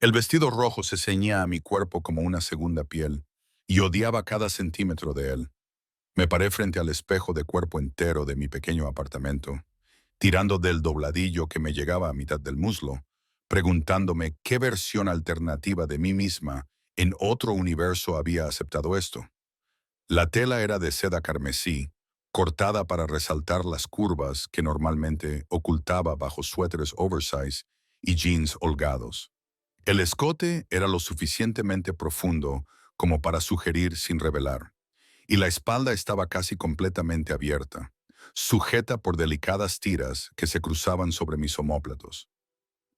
El vestido rojo se ceñía a mi cuerpo como una segunda piel, y odiaba cada centímetro de él. Me paré frente al espejo de cuerpo entero de mi pequeño apartamento, tirando del dobladillo que me llegaba a mitad del muslo, preguntándome qué versión alternativa de mí misma en otro universo había aceptado esto. La tela era de seda carmesí, cortada para resaltar las curvas que normalmente ocultaba bajo suéteres oversize y jeans holgados. El escote era lo suficientemente profundo como para sugerir sin revelar, y la espalda estaba casi completamente abierta, sujeta por delicadas tiras que se cruzaban sobre mis omóplatos.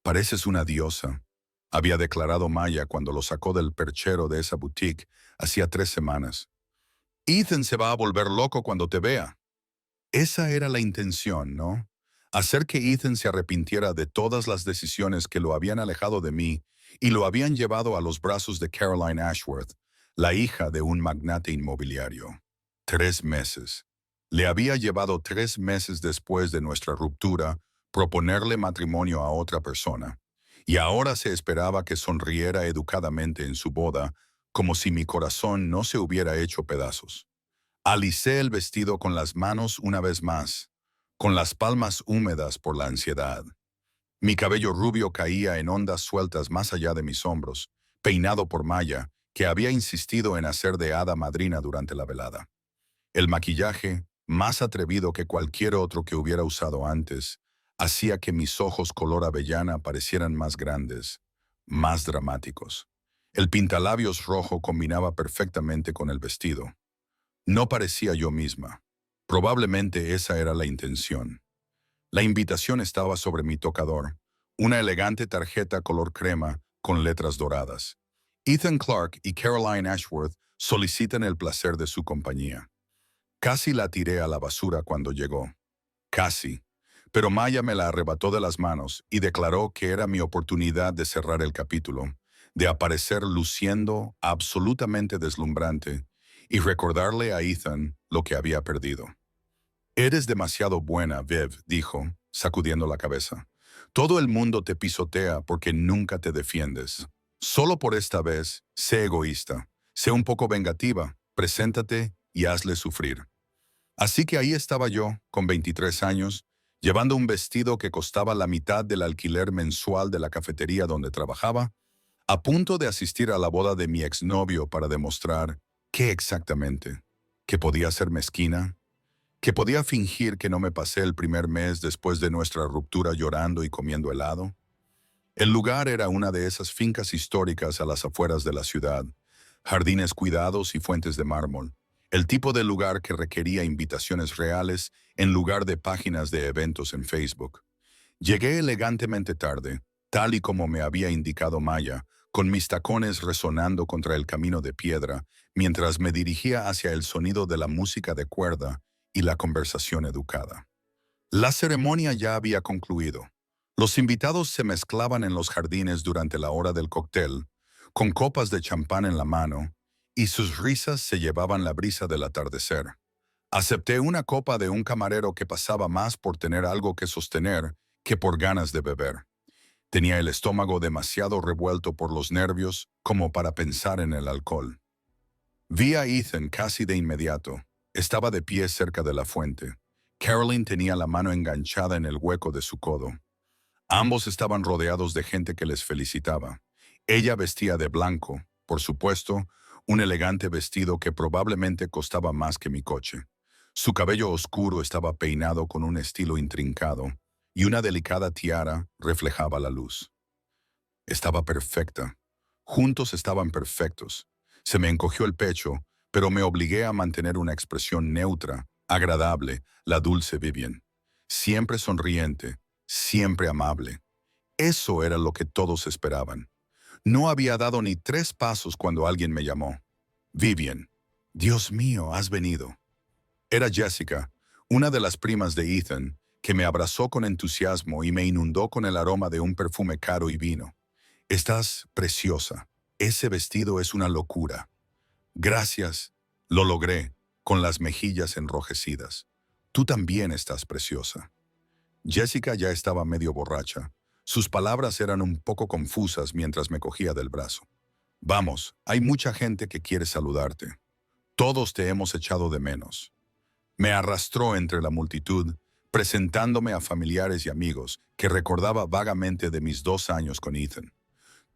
«Pareces una diosa», había declarado Maya cuando lo sacó del perchero de esa boutique hacía 3 semanas. «Ethan se va a volver loco cuando te vea». Esa era la intención, ¿no? Hacer que Ethan se arrepintiera de todas las decisiones que lo habían alejado de mí y lo habían llevado a los brazos de Caroline Ashworth, la hija de un magnate inmobiliario. 3 meses. Le había llevado 3 meses después de nuestra ruptura proponerle matrimonio a otra persona, y ahora se esperaba que sonriera educadamente en su boda, como si mi corazón no se hubiera hecho pedazos. Alicé el vestido con las manos una vez más, con las palmas húmedas por la ansiedad. Mi cabello rubio caía en ondas sueltas más allá de mis hombros, peinado por Maya, que había insistido en hacer de hada madrina durante la velada. El maquillaje, más atrevido que cualquier otro que hubiera usado antes, hacía que mis ojos color avellana parecieran más grandes, más dramáticos. El pintalabios rojo combinaba perfectamente con el vestido. No parecía yo misma. Probablemente esa era la intención. La invitación estaba sobre mi tocador, una elegante tarjeta color crema con letras doradas. Ethan Clark y Caroline Ashworth solicitan el placer de su compañía. Casi la tiré a la basura cuando llegó. Casi. Pero Maya me la arrebató de las manos y declaró que era mi oportunidad de cerrar el capítulo, de aparecer luciendo absolutamente deslumbrante y recordarle a Ethan lo que había perdido. «Eres demasiado buena, Viv», dijo, sacudiendo la cabeza. «Todo el mundo te pisotea porque nunca te defiendes. Solo por esta vez, sé egoísta, sé un poco vengativa, preséntate y hazle sufrir». Así que ahí estaba yo, con 23 años, llevando un vestido que costaba la mitad del alquiler mensual de la cafetería donde trabajaba, a punto de asistir a la boda de mi exnovio para demostrar ¿qué exactamente? ¿Que podía ser mezquina? ¿Que podía fingir que no me pasé el primer mes después de nuestra ruptura llorando y comiendo helado? El lugar era una de esas fincas históricas a las afueras de la ciudad, jardines cuidados y fuentes de mármol. El tipo de lugar que requería invitaciones reales en lugar de páginas de eventos en Facebook. Llegué elegantemente tarde, tal y como me había indicado Maya, con mis tacones resonando contra el camino de piedra, mientras me dirigía hacia el sonido de la música de cuerda y la conversación educada. La ceremonia ya había concluido. Los invitados se mezclaban en los jardines durante la hora del cóctel, con copas de champán en la mano, y sus risas se llevaban la brisa del atardecer. Acepté una copa de un camarero que pasaba más por tener algo que sostener que por ganas de beber. Tenía el estómago demasiado revuelto por los nervios como para pensar en el alcohol. Vi a Ethan casi de inmediato. Estaba de pie cerca de la fuente. Caroline tenía la mano enganchada en el hueco de su codo. Ambos estaban rodeados de gente que les felicitaba. Ella vestía de blanco, por supuesto, un elegante vestido que probablemente costaba más que mi coche. Su cabello oscuro estaba peinado con un estilo intrincado, y una delicada tiara reflejaba la luz. Estaba perfecta. Juntos estaban perfectos. Se me encogió el pecho, pero me obligué a mantener una expresión neutra, agradable, la dulce Vivian. Siempre sonriente, siempre amable. Eso era lo que todos esperaban. No había dado ni 3 pasos cuando alguien me llamó. «Vivian, Dios mío, has venido». Era Jessica, una de las primas de Ethan, que me abrazó con entusiasmo y me inundó con el aroma de un perfume caro y vino. «Estás preciosa. Ese vestido es una locura». «Gracias». Lo logré, con las mejillas enrojecidas. «Tú también estás preciosa». Jessica ya estaba medio borracha. Sus palabras eran un poco confusas mientras me cogía del brazo. Vamos, hay mucha gente que quiere saludarte. Todos te hemos echado de menos. Me arrastró entre la multitud, presentándome a familiares y amigos que recordaba vagamente de mis 2 años con Ethan.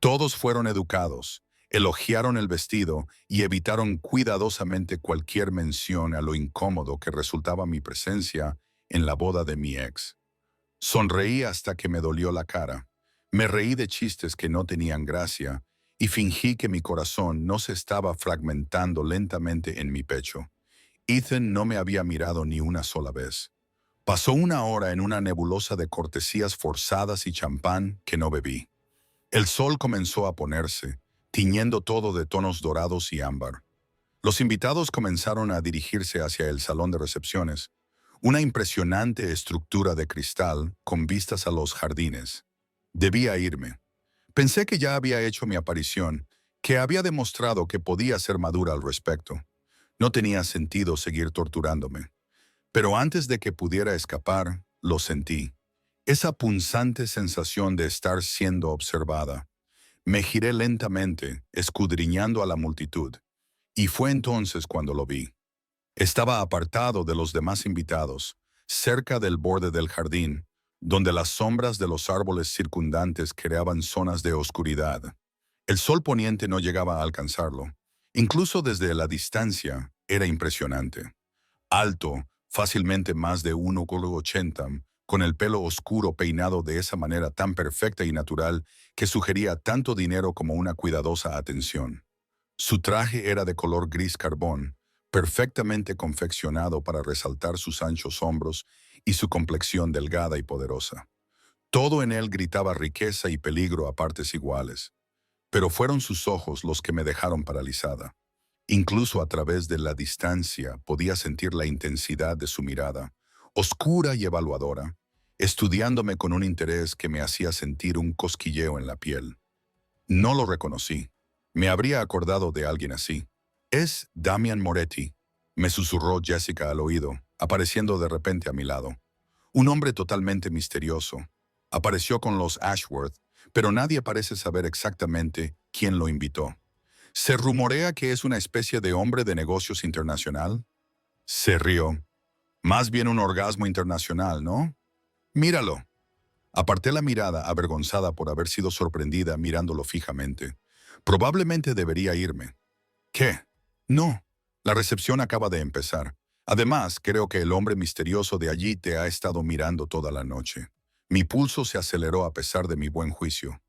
Todos fueron educados, elogiaron el vestido y evitaron cuidadosamente cualquier mención a lo incómodo que resultaba mi presencia en la boda de mi ex. Sonreí hasta que me dolió la cara. Me reí de chistes que no tenían gracia y fingí que mi corazón no se estaba fragmentando lentamente en mi pecho. Ethan no me había mirado ni una sola vez. Pasó una hora en una nebulosa de cortesías forzadas y champán que no bebí. El sol comenzó a ponerse, tiñendo todo de tonos dorados y ámbar. Los invitados comenzaron a dirigirse hacia el salón de recepciones, una impresionante estructura de cristal con vistas a los jardines. Debía irme. Pensé que ya había hecho mi aparición, que había demostrado que podía ser madura al respecto. No tenía sentido seguir torturándome. Pero antes de que pudiera escapar, lo sentí. Esa punzante sensación de estar siendo observada. Me giré lentamente, escudriñando a la multitud, y fue entonces cuando lo vi. Estaba apartado de los demás invitados, cerca del borde del jardín, donde las sombras de los árboles circundantes creaban zonas de oscuridad. El sol poniente no llegaba a alcanzarlo. Incluso desde la distancia, era impresionante. Alto, fácilmente más de 1,80, con el pelo oscuro peinado de esa manera tan perfecta y natural que sugería tanto dinero como una cuidadosa atención. Su traje era de color gris carbón, perfectamente confeccionado para resaltar sus anchos hombros y su complexión delgada y poderosa. Todo en él gritaba riqueza y peligro a partes iguales, pero fueron sus ojos los que me dejaron paralizada. Incluso a través de la distancia podía sentir la intensidad de su mirada, oscura y evaluadora, estudiándome con un interés que me hacía sentir un cosquilleo en la piel. No lo reconocí. Me habría acordado de alguien así. Es Damian Moretti, me susurró Jessica al oído, apareciendo de repente a mi lado. Un hombre totalmente misterioso. Apareció con los Ashworth, pero nadie parece saber exactamente quién lo invitó. ¿Se rumorea que es una especie de hombre de negocios internacional? Se rió. Más bien un orgasmo internacional, ¿no? Míralo. Aparté la mirada, avergonzada por haber sido sorprendida mirándolo fijamente. Probablemente debería irme. ¿Qué? No. La recepción acaba de empezar. Además, creo que el hombre misterioso de allí te ha estado mirando toda la noche. Mi pulso se aceleró a pesar de mi buen juicio.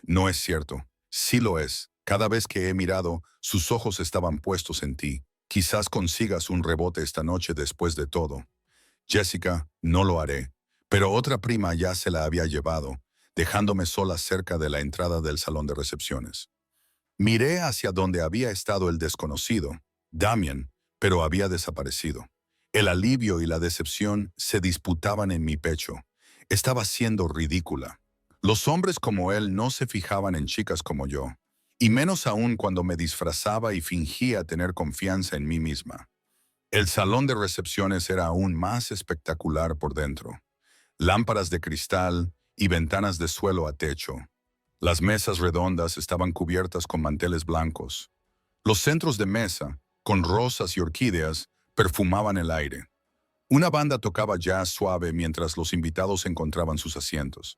No es cierto. Sí lo es. Cada vez que he mirado, sus ojos estaban puestos en ti. Quizás consigas un rebote esta noche después de todo. Jessica, no lo haré. Pero otra prima ya se la había llevado, dejándome sola cerca de la entrada del salón de recepciones. Miré hacia donde había estado el desconocido, Damian, pero había desaparecido. El alivio y la decepción se disputaban en mi pecho. Estaba siendo ridícula. Los hombres como él no se fijaban en chicas como yo, y menos aún cuando me disfrazaba y fingía tener confianza en mí misma. El salón de recepciones era aún más espectacular por dentro. Lámparas de cristal y ventanas de suelo a techo. Las mesas redondas estaban cubiertas con manteles blancos. Los centros de mesa, con rosas y orquídeas, perfumaban el aire. Una banda tocaba jazz suave mientras los invitados encontraban sus asientos.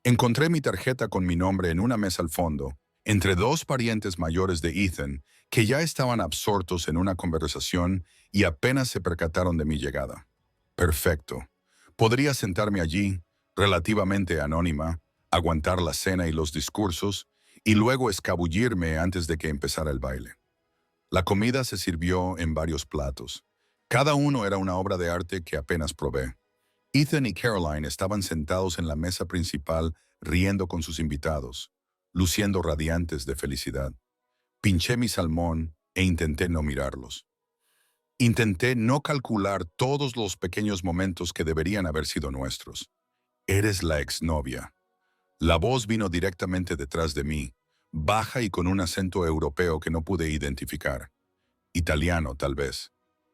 Encontré mi tarjeta con mi nombre en una mesa al fondo, entre dos parientes mayores de Ethan, que ya estaban absortos en una conversación y apenas se percataron de mi llegada. Perfecto. Podría sentarme allí, relativamente anónima, aguantar la cena y los discursos, y luego escabullirme antes de que empezara el baile. La comida se sirvió en varios platos. Cada uno era una obra de arte que apenas probé. Ethan y Caroline estaban sentados en la mesa principal riendo con sus invitados, luciendo radiantes de felicidad. Pinché mi salmón e intenté no mirarlos. Intenté no calcular todos los pequeños momentos que deberían haber sido nuestros. Eres la exnovia. La voz vino directamente detrás de mí, baja y con un acento europeo que no pude identificar. Italiano, tal vez.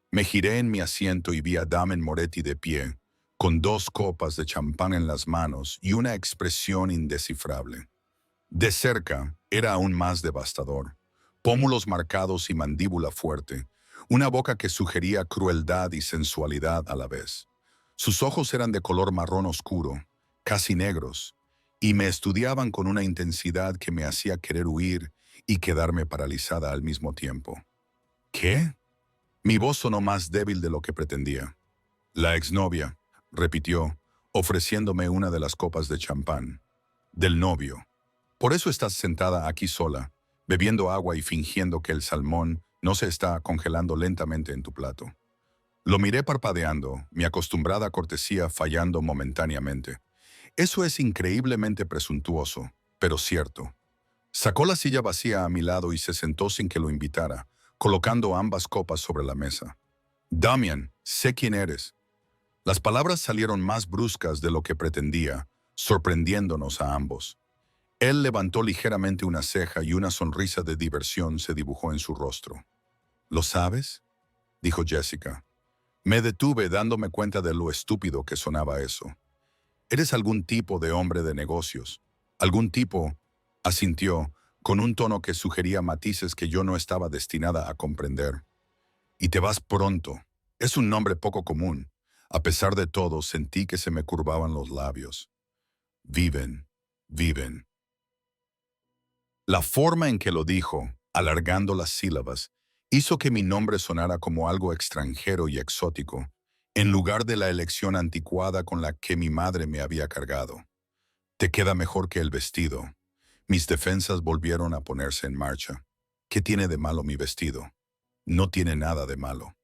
Me giré en mi asiento y vi a Damian Moretti de pie, con 2 copas de champán en las manos y una expresión indescifrable. De cerca era aún más devastador. Pómulos marcados y mandíbula fuerte, una boca que sugería crueldad y sensualidad a la vez. Sus ojos eran de color marrón oscuro, casi negros, y me estudiaban con una intensidad que me hacía querer huir y quedarme paralizada al mismo tiempo. ¿Qué? Mi voz sonó más débil de lo que pretendía. La exnovia, repitió, ofreciéndome una de las copas de champán. Del novio. Por eso estás sentada aquí sola, bebiendo agua y fingiendo que el salmón no se está congelando lentamente en tu plato. Lo miré parpadeando, mi acostumbrada cortesía fallando momentáneamente. Eso es increíblemente presuntuoso, pero cierto. Sacó la silla vacía a mi lado y se sentó sin que lo invitara, colocando ambas copas sobre la mesa. Damian, sé quién eres. Las palabras salieron más bruscas de lo que pretendía, sorprendiéndonos a ambos. Él levantó ligeramente una ceja y una sonrisa de diversión se dibujó en su rostro. ¿Lo sabes?, dijo Jessica. Me detuve dándome cuenta de lo estúpido que sonaba eso. Eres algún tipo de hombre de negocios. Algún tipo, asintió, con un tono que sugería matices que yo no estaba destinada a comprender. Y te vas pronto. Es un nombre poco común. A pesar de todo, sentí que se me curvaban los labios. Viven, viven. La forma en que lo dijo, alargando las sílabas, hizo que mi nombre sonara como algo extranjero y exótico, en lugar de la elección anticuada con la que mi madre me había cargado. Te queda mejor que el vestido. Mis defensas volvieron a ponerse en marcha. ¿Qué tiene de malo mi vestido? No tiene nada de malo.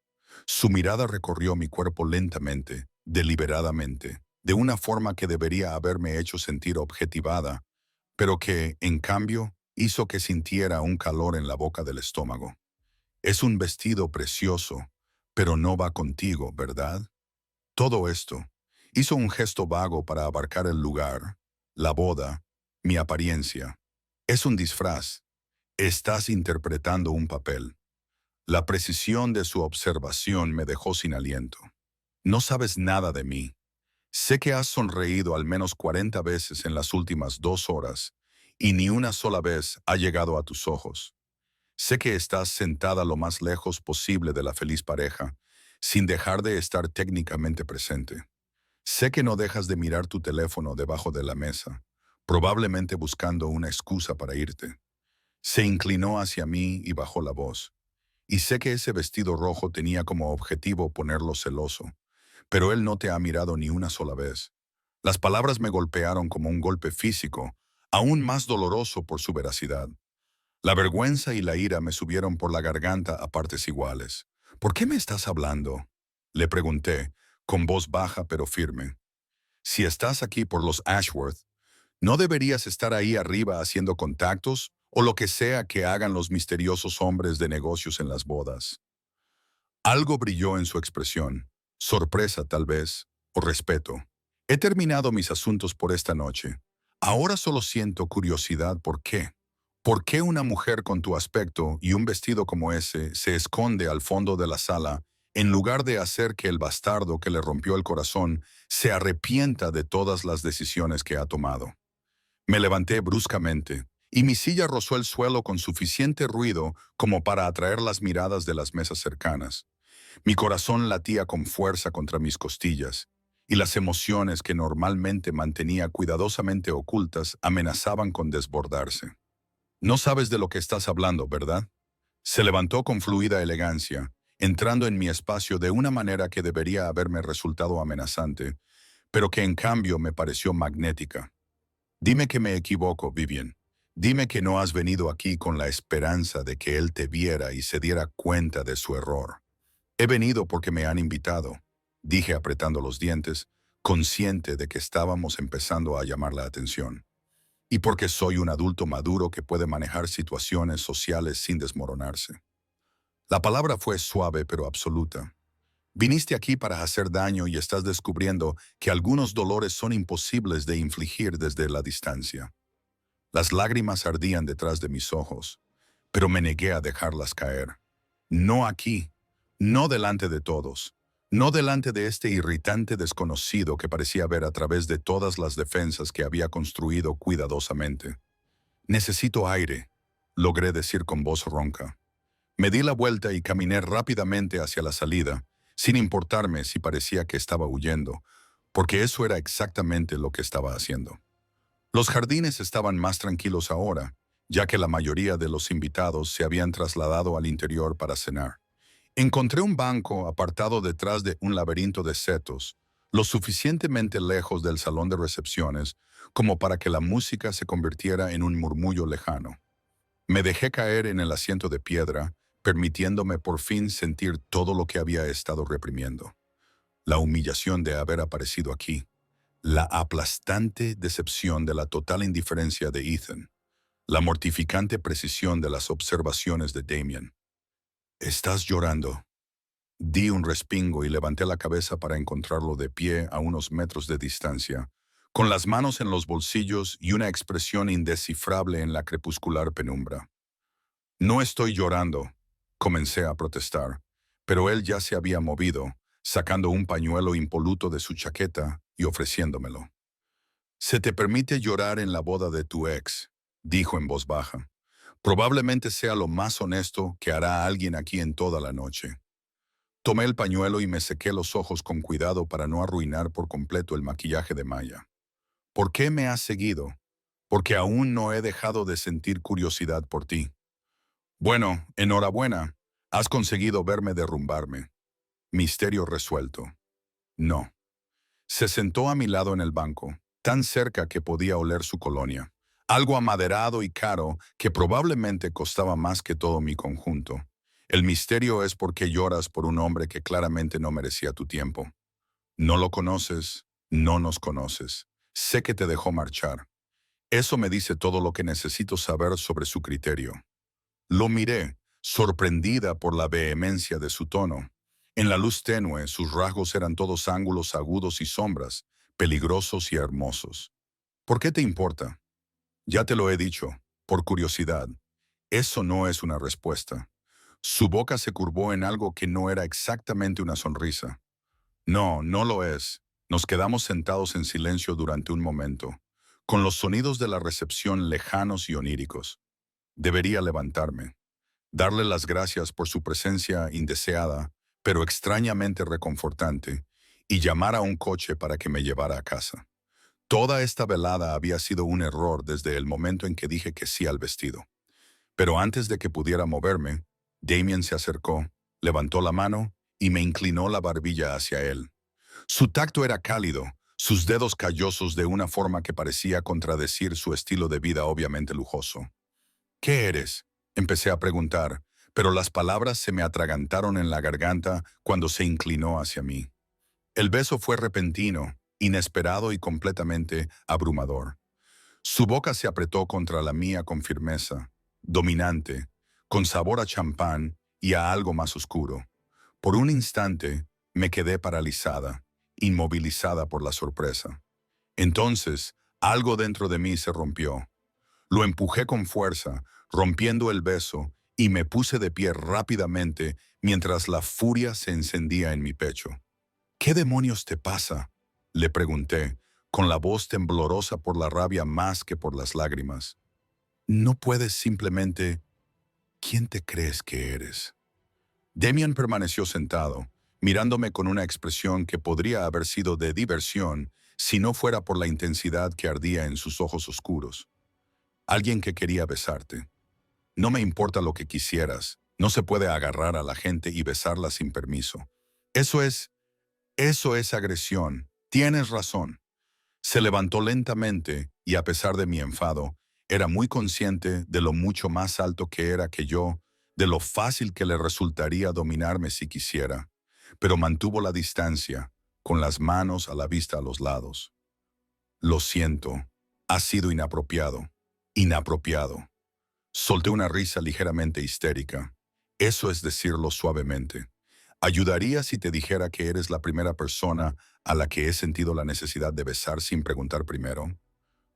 Su mirada recorrió mi cuerpo lentamente, deliberadamente, de una forma que debería haberme hecho sentir objetivada, pero que, en cambio, hizo que sintiera un calor en la boca del estómago. Es un vestido precioso, pero no va contigo, ¿verdad? Todo esto. Hizo un gesto vago para abarcar el lugar, la boda, mi apariencia. Es un disfraz. Estás interpretando un papel. La precisión de su observación me dejó sin aliento. No sabes nada de mí. Sé que has sonreído al menos 40 veces en las últimas 2 horas y ni una sola vez ha llegado a tus ojos. Sé que estás sentada lo más lejos posible de la feliz pareja, sin dejar de estar técnicamente presente. Sé que no dejas de mirar tu teléfono debajo de la mesa, probablemente buscando una excusa para irte. Se inclinó hacia mí y bajó la voz. Y sé que ese vestido rojo tenía como objetivo ponerlo celoso, pero él no te ha mirado ni una sola vez. Las palabras me golpearon como un golpe físico, aún más doloroso por su veracidad. La vergüenza y la ira me subieron por la garganta a partes iguales. ¿Por qué me estás hablando?, le pregunté, con voz baja pero firme. Si estás aquí por los Ashworth, ¿no deberías estar ahí arriba haciendo contactos o lo que sea que hagan los misteriosos hombres de negocios en las bodas? Algo brilló en su expresión, sorpresa tal vez, o respeto. He terminado mis asuntos por esta noche. Ahora solo siento curiosidad por qué. ¿Por qué una mujer con tu aspecto y un vestido como ese se esconde al fondo de la sala en lugar de hacer que el bastardo que le rompió el corazón se arrepienta de todas las decisiones que ha tomado? Me levanté bruscamente, y mi silla rozó el suelo con suficiente ruido como para atraer las miradas de las mesas cercanas. Mi corazón latía con fuerza contra mis costillas, y las emociones que normalmente mantenía cuidadosamente ocultas amenazaban con desbordarse. No sabes de lo que estás hablando, ¿verdad? Se levantó con fluida elegancia, entrando en mi espacio de una manera que debería haberme resultado amenazante, pero que en cambio me pareció magnética. Dime que me equivoco, Vivian. Dime que no has venido aquí con la esperanza de que él te viera y se diera cuenta de su error. He venido porque me han invitado, dije apretando los dientes, consciente de que estábamos empezando a llamar la atención. Y porque soy un adulto maduro que puede manejar situaciones sociales sin desmoronarse. La palabra fue suave pero absoluta. Viniste aquí para hacer daño y estás descubriendo que algunos dolores son imposibles de infligir desde la distancia. Las lágrimas ardían detrás de mis ojos, pero me negué a dejarlas caer. No aquí, no delante de todos, No delante de este irritante desconocido que parecía ver a través de todas las defensas que había construido cuidadosamente. Necesito aire, logré decir con voz ronca. Me di la vuelta y caminé rápidamente hacia la salida, sin importarme si parecía que estaba huyendo, porque eso era exactamente lo que estaba haciendo. Los jardines estaban más tranquilos ahora, ya que la mayoría de los invitados se habían trasladado al interior para cenar. Encontré un banco apartado detrás de un laberinto de setos, lo suficientemente lejos del salón de recepciones como para que la música se convirtiera en un murmullo lejano. Me dejé caer en el asiento de piedra, permitiéndome por fin sentir todo lo que había estado reprimiendo. La humillación de haber aparecido aquí, la aplastante decepción de la total indiferencia de Ethan, la mortificante precisión de las observaciones de Damien. «Estás llorando». Di un respingo y levanté la cabeza para encontrarlo de pie a unos metros de distancia, con las manos en los bolsillos y una expresión indescifrable en la crepuscular penumbra. «No estoy llorando», comencé a protestar, pero él ya se había movido, sacando un pañuelo impoluto de su chaqueta y ofreciéndomelo. «Se te permite llorar en la boda de tu ex», dijo en voz baja. «Probablemente sea lo más honesto que hará alguien aquí en toda la noche». Tomé el pañuelo y me sequé los ojos con cuidado para no arruinar por completo el maquillaje de Maya. «¿Por qué me has seguido?» «Porque aún no he dejado de sentir curiosidad por ti». «Bueno, enhorabuena. Has conseguido verme derrumbarme». Misterio resuelto. «No». Se sentó a mi lado en el banco, tan cerca que podía oler su colonia. Algo amaderado y caro que probablemente costaba más que todo mi conjunto. «El misterio es por qué lloras por un hombre que claramente no merecía tu tiempo. No lo conoces, no nos conoces. Sé que te dejó marchar. Eso me dice todo lo que necesito saber sobre su criterio». Lo miré, sorprendida por la vehemencia de su tono. En la luz tenue, sus rasgos eran todos ángulos agudos y sombras, peligrosos y hermosos. «¿Por qué te importa?» «Ya te lo he dicho, por curiosidad». Eso no es una respuesta. Su boca se curvó en algo que no era exactamente una sonrisa. «No, no lo es». Nos quedamos sentados en silencio durante un momento, con los sonidos de la recepción lejanos y oníricos. Debería levantarme, darle las gracias por su presencia indeseada, pero extrañamente reconfortante, y llamar a un coche para que me llevara a casa. Toda esta velada había sido un error desde el momento en que dije que sí al vestido. Pero antes de que pudiera moverme, Damien se acercó, levantó la mano y me inclinó la barbilla hacia él. Su tacto era cálido, sus dedos callosos de una forma que parecía contradecir su estilo de vida obviamente lujoso. «¿Qué eres?», empecé a preguntar, pero las palabras se me atragantaron en la garganta cuando se inclinó hacia mí. El beso fue repentino, inesperado y completamente abrumador. Su boca se apretó contra la mía con firmeza, dominante, con sabor a champán y a algo más oscuro. Por un instante me quedé paralizada, inmovilizada por la sorpresa. Entonces, algo dentro de mí se rompió. Lo empujé con fuerza, rompiendo el beso, y me puse de pie rápidamente mientras la furia se encendía en mi pecho. «¿Qué demonios te pasa?», le pregunté, con la voz temblorosa por la rabia más que por las lágrimas. «No puedes simplemente... ¿Quién te crees que eres?». Damien permaneció sentado, mirándome con una expresión que podría haber sido de diversión si no fuera por la intensidad que ardía en sus ojos oscuros. «Alguien que quería besarte. No me importa lo que quisieras, no se puede agarrar a la gente y besarla sin permiso. Eso es agresión. Tienes razón». Se levantó lentamente y a pesar de mi enfado, era muy consciente de lo mucho más alto que era que yo, de lo fácil que le resultaría dominarme si quisiera, pero mantuvo la distancia, con las manos a la vista a los lados. «Lo siento, ha sido inapropiado. Inapropiado». Solté una risa ligeramente histérica. Eso es decirlo suavemente. ¿Ayudaría si te dijera que eres la primera persona a la que he sentido la necesidad de besar sin preguntar primero?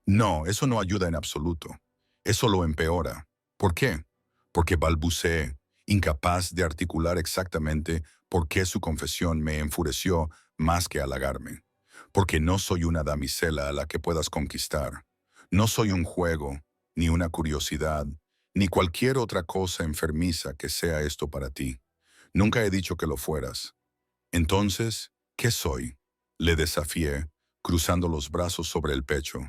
No, eso no ayuda en absoluto. Eso lo empeora. ¿Por qué? Porque balbuceé, incapaz de articular exactamente por qué su confesión me enfureció más que halagarme. Porque no soy una damisela a la que puedas conquistar. No soy un juego, ni una curiosidad, ni cualquier otra cosa enfermiza que sea esto para ti. Nunca he dicho que lo fueras. Entonces, ¿qué soy? Le desafié, cruzando los brazos sobre el pecho.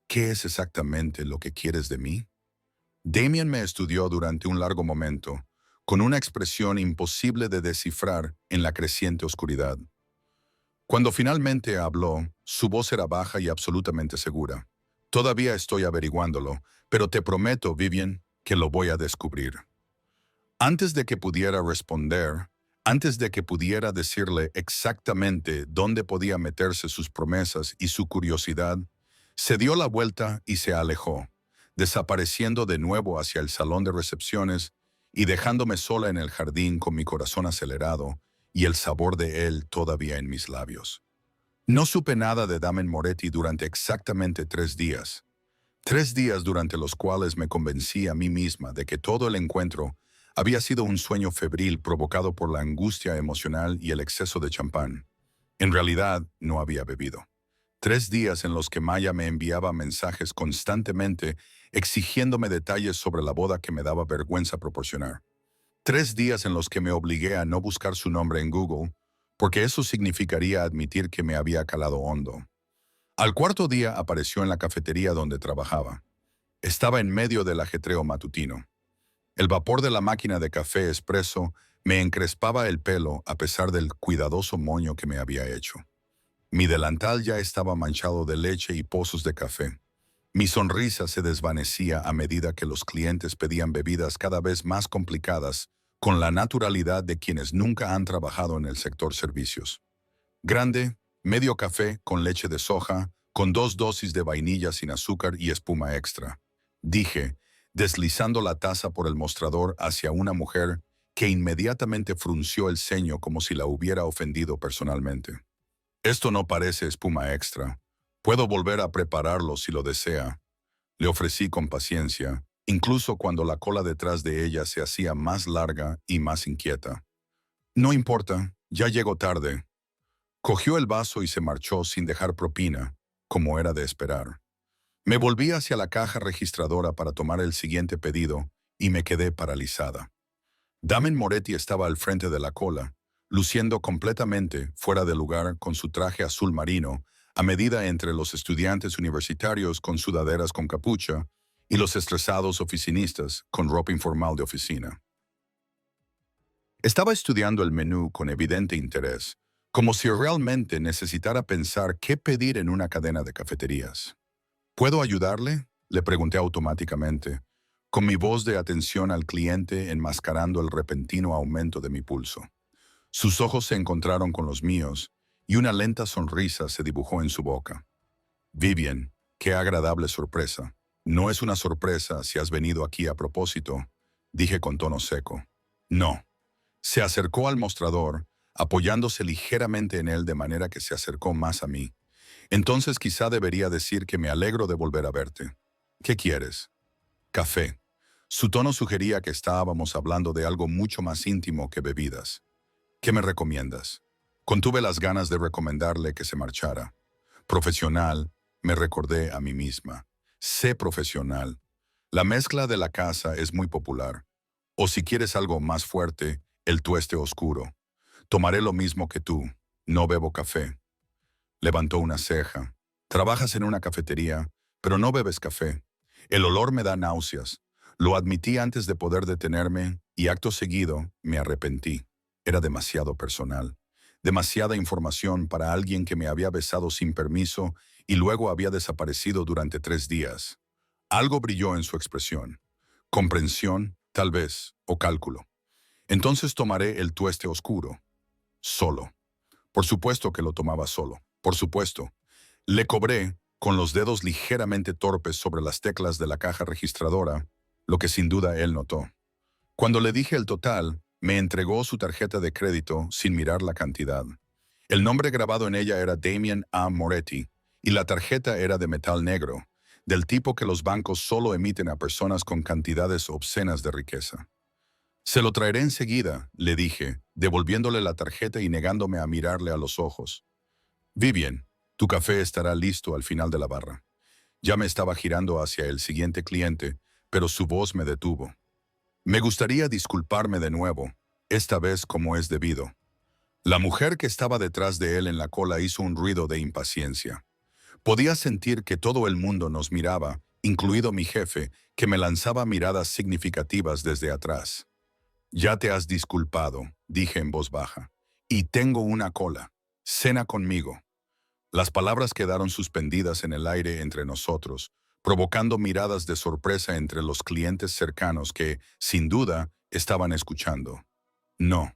¿Qué es exactamente lo que quieres de mí? Damien me estudió durante un largo momento, con una expresión imposible de descifrar en la creciente oscuridad. Cuando finalmente habló, su voz era baja y absolutamente segura. Todavía estoy averiguándolo, pero te prometo, Vivian, que lo voy a descubrir. Antes de que pudiera responder, antes de que pudiera decirle exactamente dónde podía meterse sus promesas y su curiosidad, se dio la vuelta y se alejó, desapareciendo de nuevo hacia el salón de recepciones y dejándome sola en el jardín con mi corazón acelerado y el sabor de él todavía en mis labios. No supe nada de Damien Moretti durante exactamente 3 días. 3 días durante los cuales me convencí a mí misma de que todo el encuentro había sido un sueño febril provocado por la angustia emocional y el exceso de champán. En realidad, no había bebido. 3 días en los que Maya me enviaba mensajes constantemente exigiéndome detalles sobre la boda que me daba vergüenza proporcionar. 3 días en los que me obligué a no buscar su nombre en Google, porque eso significaría admitir que me había calado hondo. Al cuarto día apareció en la cafetería donde trabajaba. Estaba en medio del ajetreo matutino. El vapor de la máquina de café expreso me encrespaba el pelo a pesar del cuidadoso moño que me había hecho. Mi delantal ya estaba manchado de leche y pozos de café. Mi sonrisa se desvanecía a medida que los clientes pedían bebidas cada vez más complicadas, con la naturalidad de quienes nunca han trabajado en el sector servicios. Grande, medio café con leche de soja, con 2 dosis de vainilla sin azúcar y espuma extra, dije, deslizando la taza por el mostrador hacia una mujer que inmediatamente frunció el ceño como si la hubiera ofendido personalmente. Esto no parece espuma extra. Puedo volver a prepararlo si lo desea. Le ofrecí con paciencia, incluso cuando la cola detrás de ella se hacía más larga y más inquieta. No importa, ya llego tarde. Cogió el vaso y se marchó sin dejar propina, como era de esperar. Me volví hacia la caja registradora para tomar el siguiente pedido y me quedé paralizada. Damien Moretti estaba al frente de la cola, luciendo completamente fuera de lugar con su traje azul marino, a medida entre los estudiantes universitarios con sudaderas con capucha y los estresados oficinistas con ropa informal de oficina. Estaba estudiando el menú con evidente interés, como si realmente necesitara pensar qué pedir en una cadena de cafeterías. ¿Puedo ayudarle?, le pregunté automáticamente, con mi voz de atención al cliente enmascarando el repentino aumento de mi pulso. Sus ojos se encontraron con los míos y una lenta sonrisa se dibujó en su boca. Vivian, qué agradable sorpresa. No es una sorpresa si has venido aquí a propósito, dije con tono seco. No. Se acercó al mostrador, apoyándose ligeramente en él de manera que se acercó más a mí. Entonces quizá debería decir que me alegro de volver a verte. ¿Qué quieres? Café. Su tono sugería que estábamos hablando de algo mucho más íntimo que bebidas. ¿Qué me recomiendas? Contuve las ganas de recomendarle que se marchara. Profesional, me recordé a mí misma. Sé profesional. La mezcla de la casa es muy popular. O si quieres algo más fuerte, el tueste oscuro. Tomaré lo mismo que tú. No bebo café. Levantó una ceja. Trabajas en una cafetería, pero no bebes café. El olor me da náuseas. Lo admití antes de poder detenerme y acto seguido me arrepentí. Era demasiado personal. Demasiada información para alguien que me había besado sin permiso y luego había desaparecido durante 3 días. Algo brilló en su expresión. Comprensión, tal vez, o cálculo. Entonces tomaré el tueste oscuro. Solo. Por supuesto que lo tomaba solo. Por supuesto. Le cobré, con los dedos ligeramente torpes sobre las teclas de la caja registradora, lo que sin duda él notó. Cuando le dije el total, me entregó su tarjeta de crédito sin mirar la cantidad. El nombre grabado en ella era Damien A. Moretti, y la tarjeta era de metal negro, del tipo que los bancos solo emiten a personas con cantidades obscenas de riqueza. Se lo traeré enseguida, le dije, devolviéndole la tarjeta y negándome a mirarle a los ojos. Vivian, tu café estará listo al final de la barra. Ya me estaba girando hacia el siguiente cliente, pero su voz me detuvo. Me gustaría disculparme de nuevo, esta vez como es debido. La mujer que estaba detrás de él en la cola hizo un ruido de impaciencia. Podía sentir que todo el mundo nos miraba, incluido mi jefe, que me lanzaba miradas significativas desde atrás. Ya te has disculpado, dije en voz baja. Y tengo una cola. Cena conmigo. Las palabras quedaron suspendidas en el aire entre nosotros, provocando miradas de sorpresa entre los clientes cercanos que, sin duda, estaban escuchando. No.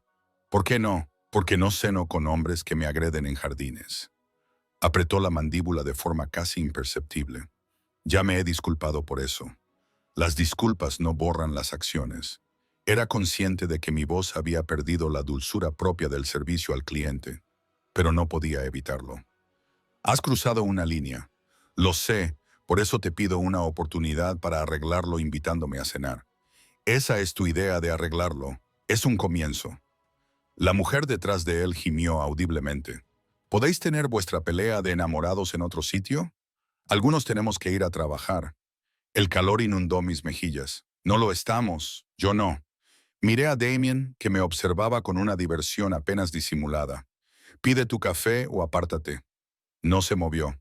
¿Por qué no? Porque no ceno con hombres que me agreden en jardines. Apretó la mandíbula de forma casi imperceptible. Ya me he disculpado por eso. Las disculpas no borran las acciones. Era consciente de que mi voz había perdido la dulzura propia del servicio al cliente, pero no podía evitarlo. Has cruzado una línea. Lo sé, por eso te pido una oportunidad para arreglarlo invitándome a cenar. Esa es tu idea de arreglarlo. Es un comienzo. La mujer detrás de él gimió audiblemente. ¿Podéis tener vuestra pelea de enamorados en otro sitio? Algunos tenemos que ir a trabajar. El calor inundó mis mejillas. No lo estamos, yo no. Miré a Damien, que me observaba con una diversión apenas disimulada. Pide tu café o apártate. No se movió.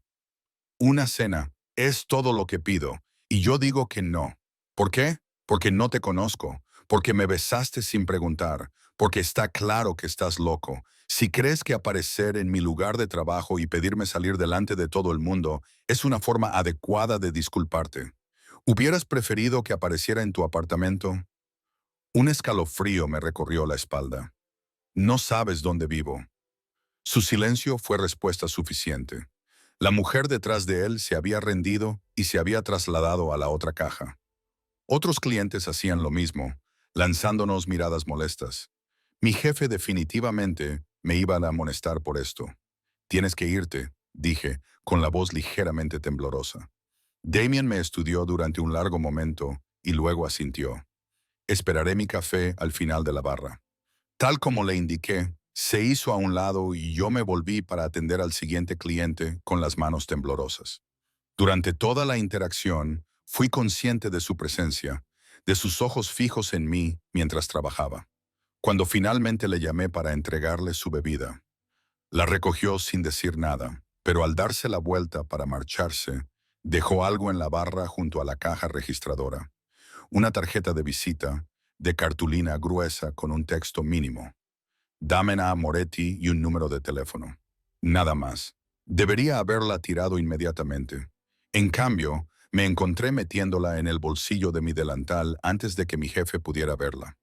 Una cena es todo lo que pido, y yo digo que no. ¿Por qué? Porque no te conozco, porque me besaste sin preguntar, porque está claro que estás loco. Si crees que aparecer en mi lugar de trabajo y pedirme salir delante de todo el mundo es una forma adecuada de disculparte, ¿hubieras preferido que apareciera en tu apartamento? Un escalofrío me recorrió la espalda. No sabes dónde vivo. Su silencio fue respuesta suficiente. La mujer detrás de él se había rendido y se había trasladado a la otra caja. Otros clientes hacían lo mismo, lanzándonos miradas molestas. Mi jefe definitivamente me iba a amonestar por esto. Tienes que irte, dije, con la voz ligeramente temblorosa. Damien me estudió durante un largo momento y luego asintió. Esperaré mi café al final de la barra. Tal como le indiqué, se hizo a un lado y yo me volví para atender al siguiente cliente con las manos temblorosas. Durante toda la interacción, fui consciente de su presencia, de sus ojos fijos en mí mientras trabajaba. Cuando finalmente le llamé para entregarle su bebida, la recogió sin decir nada, pero al darse la vuelta para marcharse, dejó algo en la barra junto a la caja registradora. Una tarjeta de visita, de cartulina gruesa con un texto mínimo. Damena Moretti y un número de teléfono. Nada más. Debería haberla tirado inmediatamente. En cambio, me encontré metiéndola en el bolsillo de mi delantal antes de que mi jefe pudiera verla.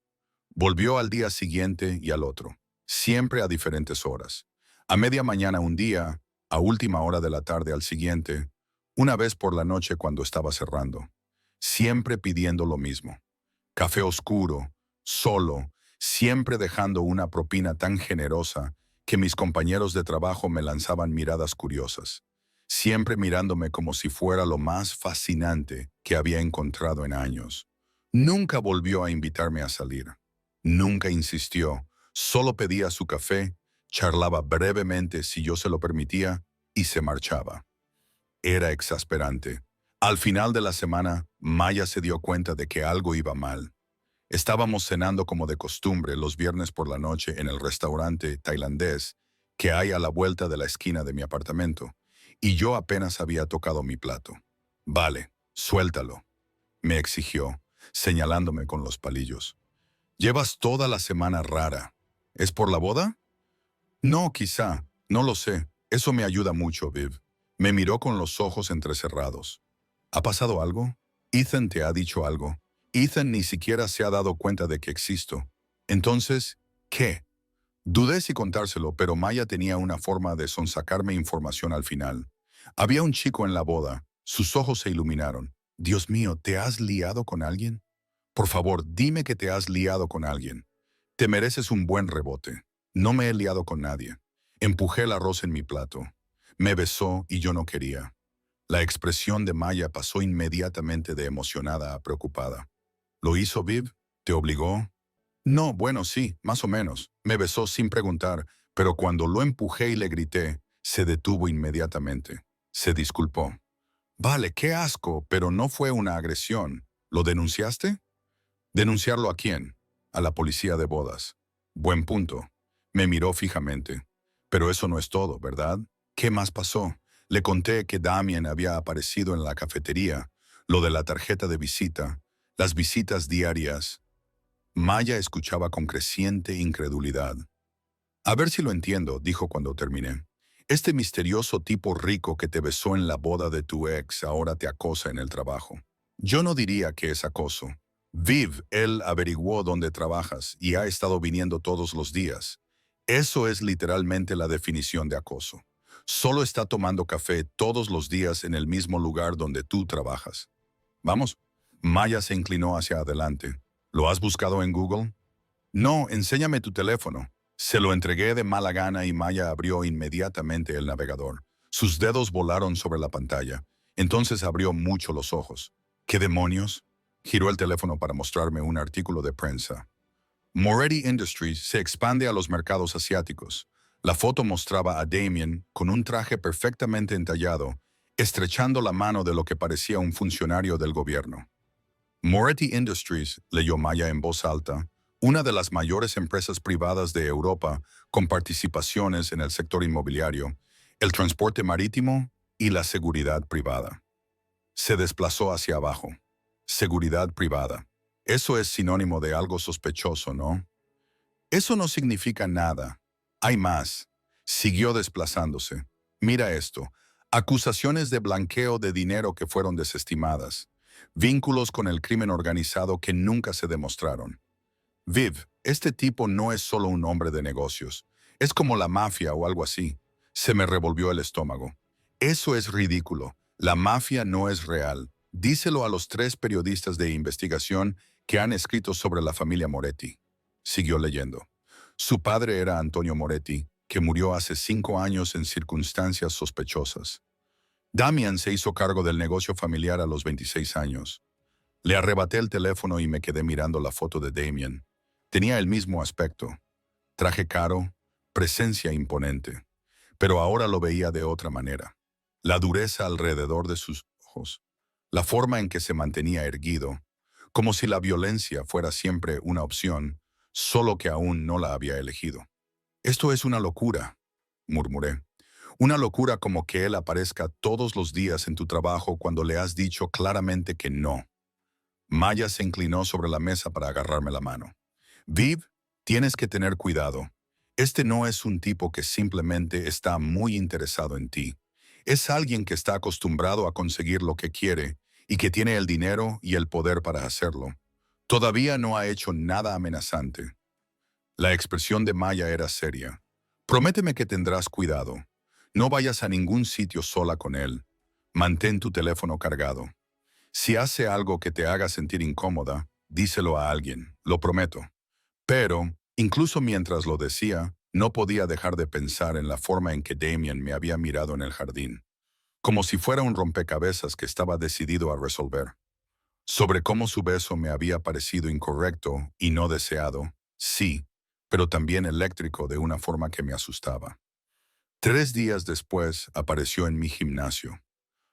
Volvió al día siguiente y al otro, siempre a diferentes horas. A media mañana un día, a última hora de la tarde al siguiente, una vez por la noche cuando estaba cerrando. Siempre pidiendo lo mismo. Café oscuro, solo, siempre dejando una propina tan generosa que mis compañeros de trabajo me lanzaban miradas curiosas, siempre mirándome como si fuera lo más fascinante que había encontrado en años. Nunca volvió a invitarme a salir. Nunca insistió, solo pedía su café, charlaba brevemente si yo se lo permitía y se marchaba. Era exasperante. Al final de la semana, Maya se dio cuenta de que algo iba mal. Estábamos cenando como de costumbre los viernes por la noche en el restaurante tailandés que hay a la vuelta de la esquina de mi apartamento, y yo apenas había tocado mi plato. Vale, suéltalo, me exigió, señalándome con los palillos. Llevas toda la semana rara. ¿Es por la boda? No, quizá, no lo sé. Eso me ayuda mucho, Viv. Me miró con los ojos entrecerrados. ¿Ha pasado algo? Ethan te ha dicho algo. Ethan ni siquiera se ha dado cuenta de que existo. Entonces, ¿qué? Dudé si contárselo, pero Maya tenía una forma de sonsacarme información al final. Había un chico en la boda. Sus ojos se iluminaron. Dios mío, ¿te has liado con alguien? Por favor, dime que te has liado con alguien. Te mereces un buen rebote. No me he liado con nadie. Empujé el arroz en mi plato. Me besó y yo no quería. La expresión de Maya pasó inmediatamente de emocionada a preocupada. ¿Lo hizo Viv? ¿Te obligó? No, bueno, sí, más o menos. Me besó sin preguntar, pero cuando lo empujé y le grité, se detuvo inmediatamente. Se disculpó. Vale, qué asco, pero no fue una agresión. ¿Lo denunciaste? ¿Denunciarlo a quién? A la policía de bodas. Buen punto. Me miró fijamente. Pero eso no es todo, ¿verdad? ¿Qué más pasó? Le conté que Damien había aparecido en la cafetería, lo de la tarjeta de visita, las visitas diarias. Maya escuchaba con creciente incredulidad. A ver si lo entiendo, dijo cuando terminé. Este misterioso tipo rico que te besó en la boda de tu ex ahora te acosa en el trabajo. Yo no diría que es acoso. Viv, él averiguó dónde trabajas y ha estado viniendo todos los días. Eso es literalmente la definición de acoso. Solo está tomando café todos los días en el mismo lugar donde tú trabajas. Vamos. Maya se inclinó hacia adelante. ¿Lo has buscado en Google? No, enséñame tu teléfono. Se lo entregué de mala gana y Maya abrió inmediatamente el navegador. Sus dedos volaron sobre la pantalla. Entonces abrió mucho los ojos. ¿Qué demonios? Giró el teléfono para mostrarme un artículo de prensa. Moretti Industries se expande a los mercados asiáticos. La foto mostraba a Damien con un traje perfectamente entallado, estrechando la mano de lo que parecía un funcionario del gobierno. Moretti Industries, leyó Maya en voz alta, una de las mayores empresas privadas de Europa con participaciones en el sector inmobiliario, el transporte marítimo y la seguridad privada. Se desplazó hacia abajo. Seguridad privada. Eso es sinónimo de algo sospechoso, ¿no? Eso no significa nada. Hay más. Siguió desplazándose. Mira esto. Acusaciones de blanqueo de dinero que fueron desestimadas. Vínculos con el crimen organizado que nunca se demostraron. Viv, este tipo no es solo un hombre de negocios. Es como la mafia o algo así. Se me revolvió el estómago. Eso es ridículo. La mafia no es real. Díselo a los 3 periodistas de investigación que han escrito sobre la familia Moretti. Siguió leyendo. Su padre era Antonio Moretti, que murió hace 5 años en circunstancias sospechosas. Damian se hizo cargo del negocio familiar a los 26 años. Le arrebaté el teléfono y me quedé mirando la foto de Damien. Tenía el mismo aspecto. Traje caro, presencia imponente. Pero ahora lo veía de otra manera. La dureza alrededor de sus ojos. La forma en que se mantenía erguido. Como si la violencia fuera siempre una opción, solo que aún no la había elegido. Esto es una locura, murmuré. Una locura como que él aparezca todos los días en tu trabajo cuando le has dicho claramente que no. Maya se inclinó sobre la mesa para agarrarme la mano. Viv, tienes que tener cuidado. Este no es un tipo que simplemente está muy interesado en ti. Es alguien que está acostumbrado a conseguir lo que quiere y que tiene el dinero y el poder para hacerlo. Todavía no ha hecho nada amenazante. La expresión de Maya era seria. Prométeme que tendrás cuidado. No vayas a ningún sitio sola con él. Mantén tu teléfono cargado. Si hace algo que te haga sentir incómoda, díselo a alguien, lo prometo. Pero, incluso mientras lo decía, no podía dejar de pensar en la forma en que Damien me había mirado en el jardín, como si fuera un rompecabezas que estaba decidido a resolver. Sobre cómo su beso me había parecido incorrecto y no deseado, sí, pero también eléctrico de una forma que me asustaba. 3 días después apareció en mi gimnasio.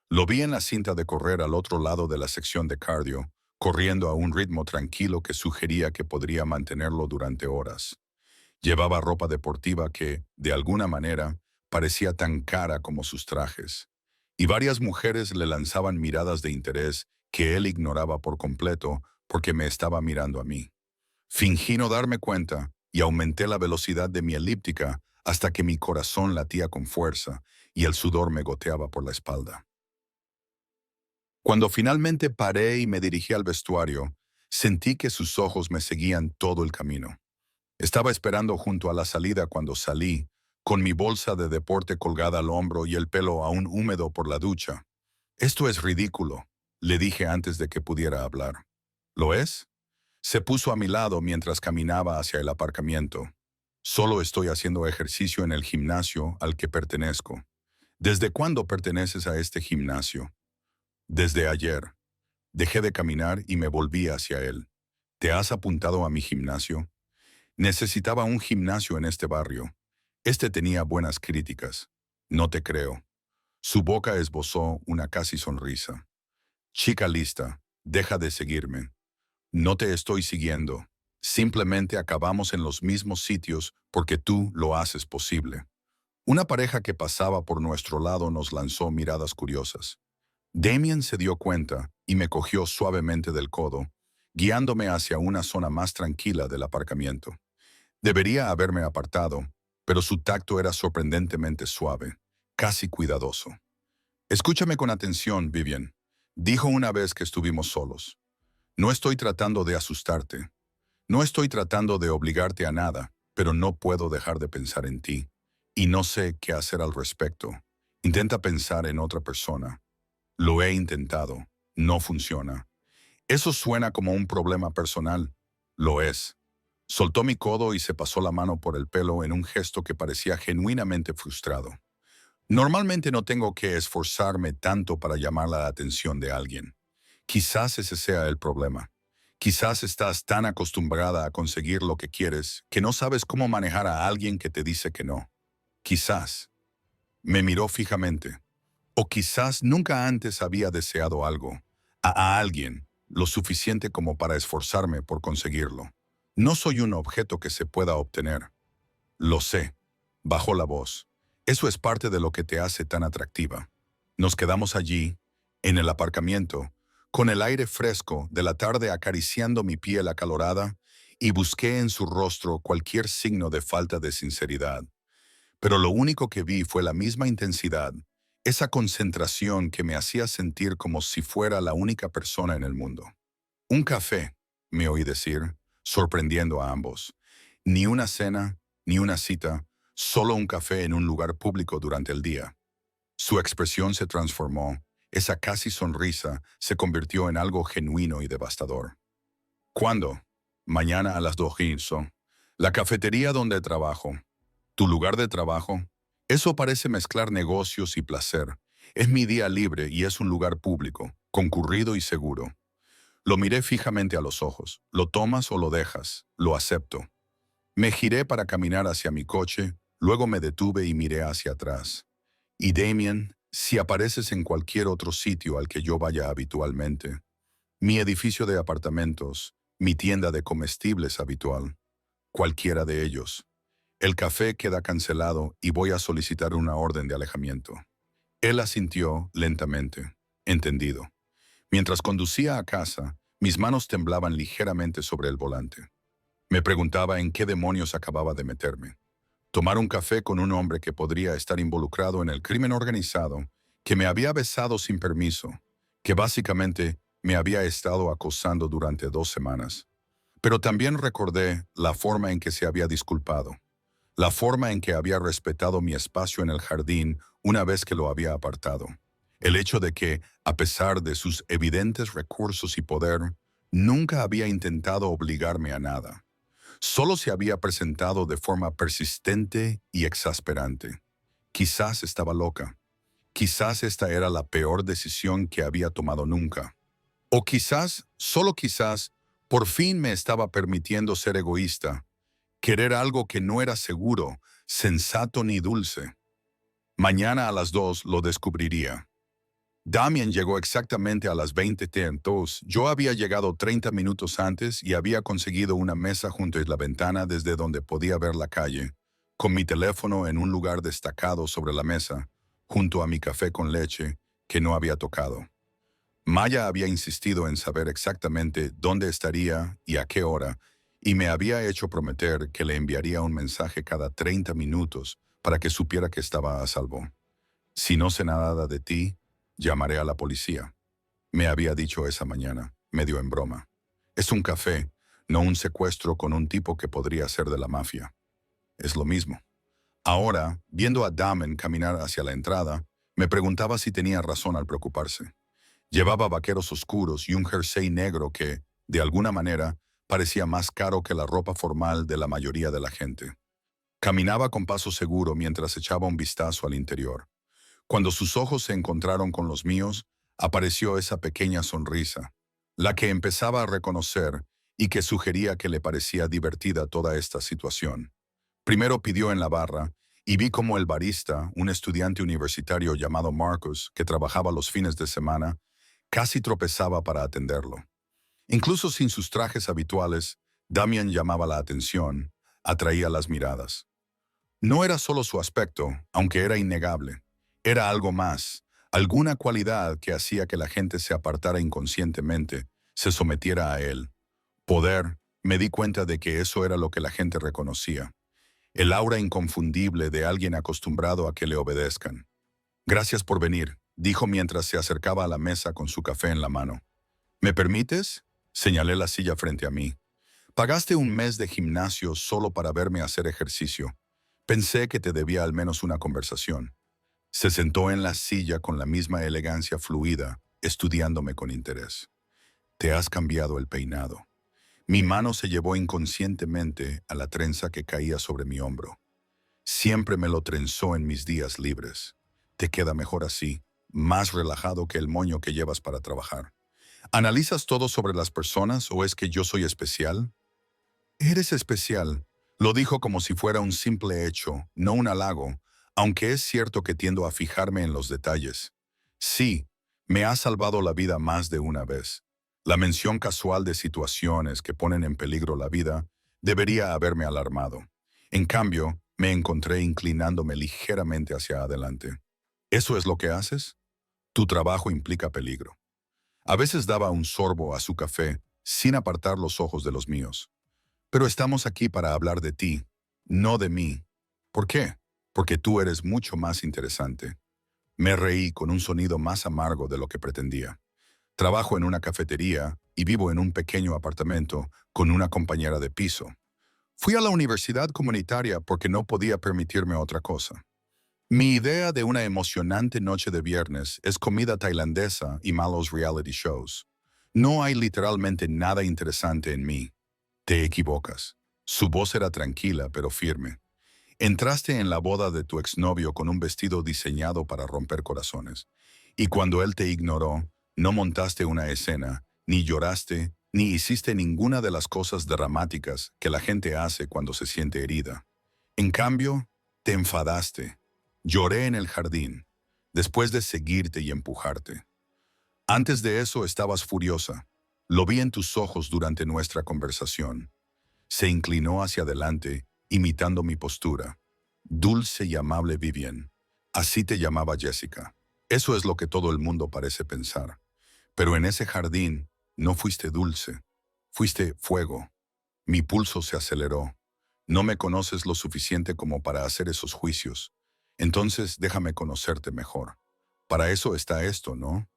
Lo vi en la cinta de correr al otro lado de la sección de cardio, corriendo a un ritmo tranquilo que sugería que podría mantenerlo durante horas. Llevaba ropa deportiva que, de alguna manera, parecía tan cara como sus trajes. Y varias mujeres le lanzaban miradas de interés que él ignoraba por completo porque me estaba mirando a mí. Fingí no darme cuenta y aumenté la velocidad de mi elíptica hasta que mi corazón latía con fuerza y el sudor me goteaba por la espalda. Cuando finalmente paré y me dirigí al vestuario, sentí que sus ojos me seguían todo el camino. Estaba esperando junto a la salida cuando salí, con mi bolsa de deporte colgada al hombro y el pelo aún húmedo por la ducha. Esto es ridículo, le dije antes de que pudiera hablar. ¿Lo es? Se puso a mi lado mientras caminaba hacia el aparcamiento. Solo estoy haciendo ejercicio en el gimnasio al que pertenezco. ¿Desde cuándo perteneces a este gimnasio? Desde ayer. Dejé de caminar y me volví hacia él. ¿Te has apuntado a mi gimnasio? Necesitaba un gimnasio en este barrio. Este tenía buenas críticas. No te creo. Su boca esbozó una casi sonrisa. Chica lista, deja de seguirme. No te estoy siguiendo. Simplemente acabamos en los mismos sitios porque tú lo haces posible. Una pareja que pasaba por nuestro lado nos lanzó miradas curiosas. Damien se dio cuenta y me cogió suavemente del codo, guiándome hacia una zona más tranquila del aparcamiento. Debería haberme apartado, pero su tacto era sorprendentemente suave, casi cuidadoso. Escúchame con atención, Vivian, dijo una vez que estuvimos solos. No estoy tratando de asustarte. No estoy tratando de obligarte a nada, pero no puedo dejar de pensar en ti. Y no sé qué hacer al respecto. Intenta pensar en otra persona. Lo he intentado. No funciona. Eso suena como un problema personal. Lo es. Soltó mi codo y se pasó la mano por el pelo en un gesto que parecía genuinamente frustrado. Normalmente no tengo que esforzarme tanto para llamar la atención de alguien. Quizás ese sea el problema. Quizás estás tan acostumbrada a conseguir lo que quieres que no sabes cómo manejar a alguien que te dice que no. Quizás. Me miró fijamente. O quizás nunca antes había deseado algo, a alguien, lo suficiente como para esforzarme por conseguirlo. No soy un objeto que se pueda obtener. Lo sé. Bajó la voz. Eso es parte de lo que te hace tan atractiva. Nos quedamos allí, en el aparcamiento, con el aire fresco de la tarde acariciando mi piel acalorada, y busqué en su rostro cualquier signo de falta de sinceridad. Pero lo único que vi fue la misma intensidad, esa concentración que me hacía sentir como si fuera la única persona en el mundo. Un café, me oí decir, sorprendiendo a ambos. Ni una cena, ni una cita, solo un café en un lugar público durante el día. Su expresión se transformó, esa casi sonrisa se convirtió en algo genuino y devastador. ¿Cuándo? Mañana a las 2:15. La cafetería donde trabajo. ¿Tu lugar de trabajo? Eso parece mezclar negocios y placer. Es mi día libre y es un lugar público, concurrido y seguro. Lo miré fijamente a los ojos. ¿Lo tomas o lo dejas? Lo acepto. Me giré para caminar hacia mi coche, luego me detuve y miré hacia atrás. Y Damien, si apareces en cualquier otro sitio al que yo vaya habitualmente, mi edificio de apartamentos, mi tienda de comestibles habitual, cualquiera de ellos, el café queda cancelado y voy a solicitar una orden de alejamiento. Él asintió lentamente. Entendido. Mientras conducía a casa, mis manos temblaban ligeramente sobre el volante. Me preguntaba en qué demonios acababa de meterme. Tomar un café con un hombre que podría estar involucrado en el crimen organizado, que me había besado sin permiso, que básicamente me había estado acosando durante 2 semanas. Pero también recordé la forma en que se había disculpado, la forma en que había respetado mi espacio en el jardín una vez que lo había apartado. El hecho de que, a pesar de sus evidentes recursos y poder, nunca había intentado obligarme a nada. Solo se había presentado de forma persistente y exasperante. Quizás estaba loca. Quizás esta era la peor decisión que había tomado nunca. O quizás, solo quizás, por fin me estaba permitiendo ser egoísta, querer algo que no era seguro, sensato ni dulce. Mañana a las 2 lo descubriría. Damien llegó exactamente a las 20:02. Yo había llegado 30 minutos antes y había conseguido una mesa junto a la ventana desde donde podía ver la calle, con mi teléfono en un lugar destacado sobre la mesa, junto a mi café con leche, que no había tocado. Maya había insistido en saber exactamente dónde estaría y a qué hora, y me había hecho prometer que le enviaría un mensaje cada 30 minutos para que supiera que estaba a salvo. Si no sé nada de ti, llamaré a la policía. Me había dicho esa mañana, medio en broma. Es un café, no un secuestro con un tipo que podría ser de la mafia. Es lo mismo. Ahora, viendo a Damien caminar hacia la entrada, me preguntaba si tenía razón al preocuparse. Llevaba vaqueros oscuros y un jersey negro que, de alguna manera, parecía más caro que la ropa formal de la mayoría de la gente. Caminaba con paso seguro mientras echaba un vistazo al interior. Cuando sus ojos se encontraron con los míos, apareció esa pequeña sonrisa, la que empezaba a reconocer y que sugería que le parecía divertida toda esta situación. Primero pidió en la barra y vi cómo el barista, un estudiante universitario llamado Marcus, que trabajaba los fines de semana, casi tropezaba para atenderlo. Incluso sin sus trajes habituales, Damian llamaba la atención, atraía las miradas. No era solo su aspecto, aunque era innegable. Era algo más, alguna cualidad que hacía que la gente se apartara inconscientemente, se sometiera a él. Poder, me di cuenta de que eso era lo que la gente reconocía. El aura inconfundible de alguien acostumbrado a que le obedezcan. Gracias por venir, dijo mientras se acercaba a la mesa con su café en la mano. ¿Me permites? Señalé la silla frente a mí. Pagaste un mes de gimnasio solo para verme hacer ejercicio. Pensé que te debía al menos una conversación. Se sentó en la silla con la misma elegancia fluida, estudiándome con interés. Te has cambiado el peinado. Mi mano se llevó inconscientemente a la trenza que caía sobre mi hombro. Siempre me lo trenzó en mis días libres. Te queda mejor así, más relajado que el moño que llevas para trabajar. ¿Analizas todo sobre las personas o es que yo soy especial? Eres especial. Lo dijo como si fuera un simple hecho, no un halago, aunque es cierto que tiendo a fijarme en los detalles. Sí, me ha salvado la vida más de una vez. La mención casual de situaciones que ponen en peligro la vida debería haberme alarmado. En cambio, me encontré inclinándome ligeramente hacia adelante. ¿Eso es lo que haces? Tu trabajo implica peligro. A veces daba un sorbo a su café sin apartar los ojos de los míos. Pero estamos aquí para hablar de ti, no de mí. ¿Por qué? Porque tú eres mucho más interesante. Me reí con un sonido más amargo de lo que pretendía. Trabajo en una cafetería y vivo en un pequeño apartamento con una compañera de piso. Fui a la universidad comunitaria porque no podía permitirme otra cosa. Mi idea de una emocionante noche de viernes es comida tailandesa y malos reality shows. No hay literalmente nada interesante en mí. Te equivocas. Su voz era tranquila pero firme. Entraste en la boda de tu exnovio con un vestido diseñado para romper corazones. Y cuando él te ignoró, no montaste una escena, ni lloraste, ni hiciste ninguna de las cosas dramáticas que la gente hace cuando se siente herida. En cambio, te enfadaste. Lloré en el jardín, después de seguirte y empujarte. Antes de eso estabas furiosa. Lo vi en tus ojos durante nuestra conversación. Se inclinó hacia adelante, imitando mi postura. Dulce y amable Vivian. Así te llamaba Jessica. Eso es lo que todo el mundo parece pensar. Pero en ese jardín no fuiste dulce. Fuiste fuego. Mi pulso se aceleró. No me conoces lo suficiente como para hacer esos juicios. Entonces déjame conocerte mejor. Para eso está esto, ¿no?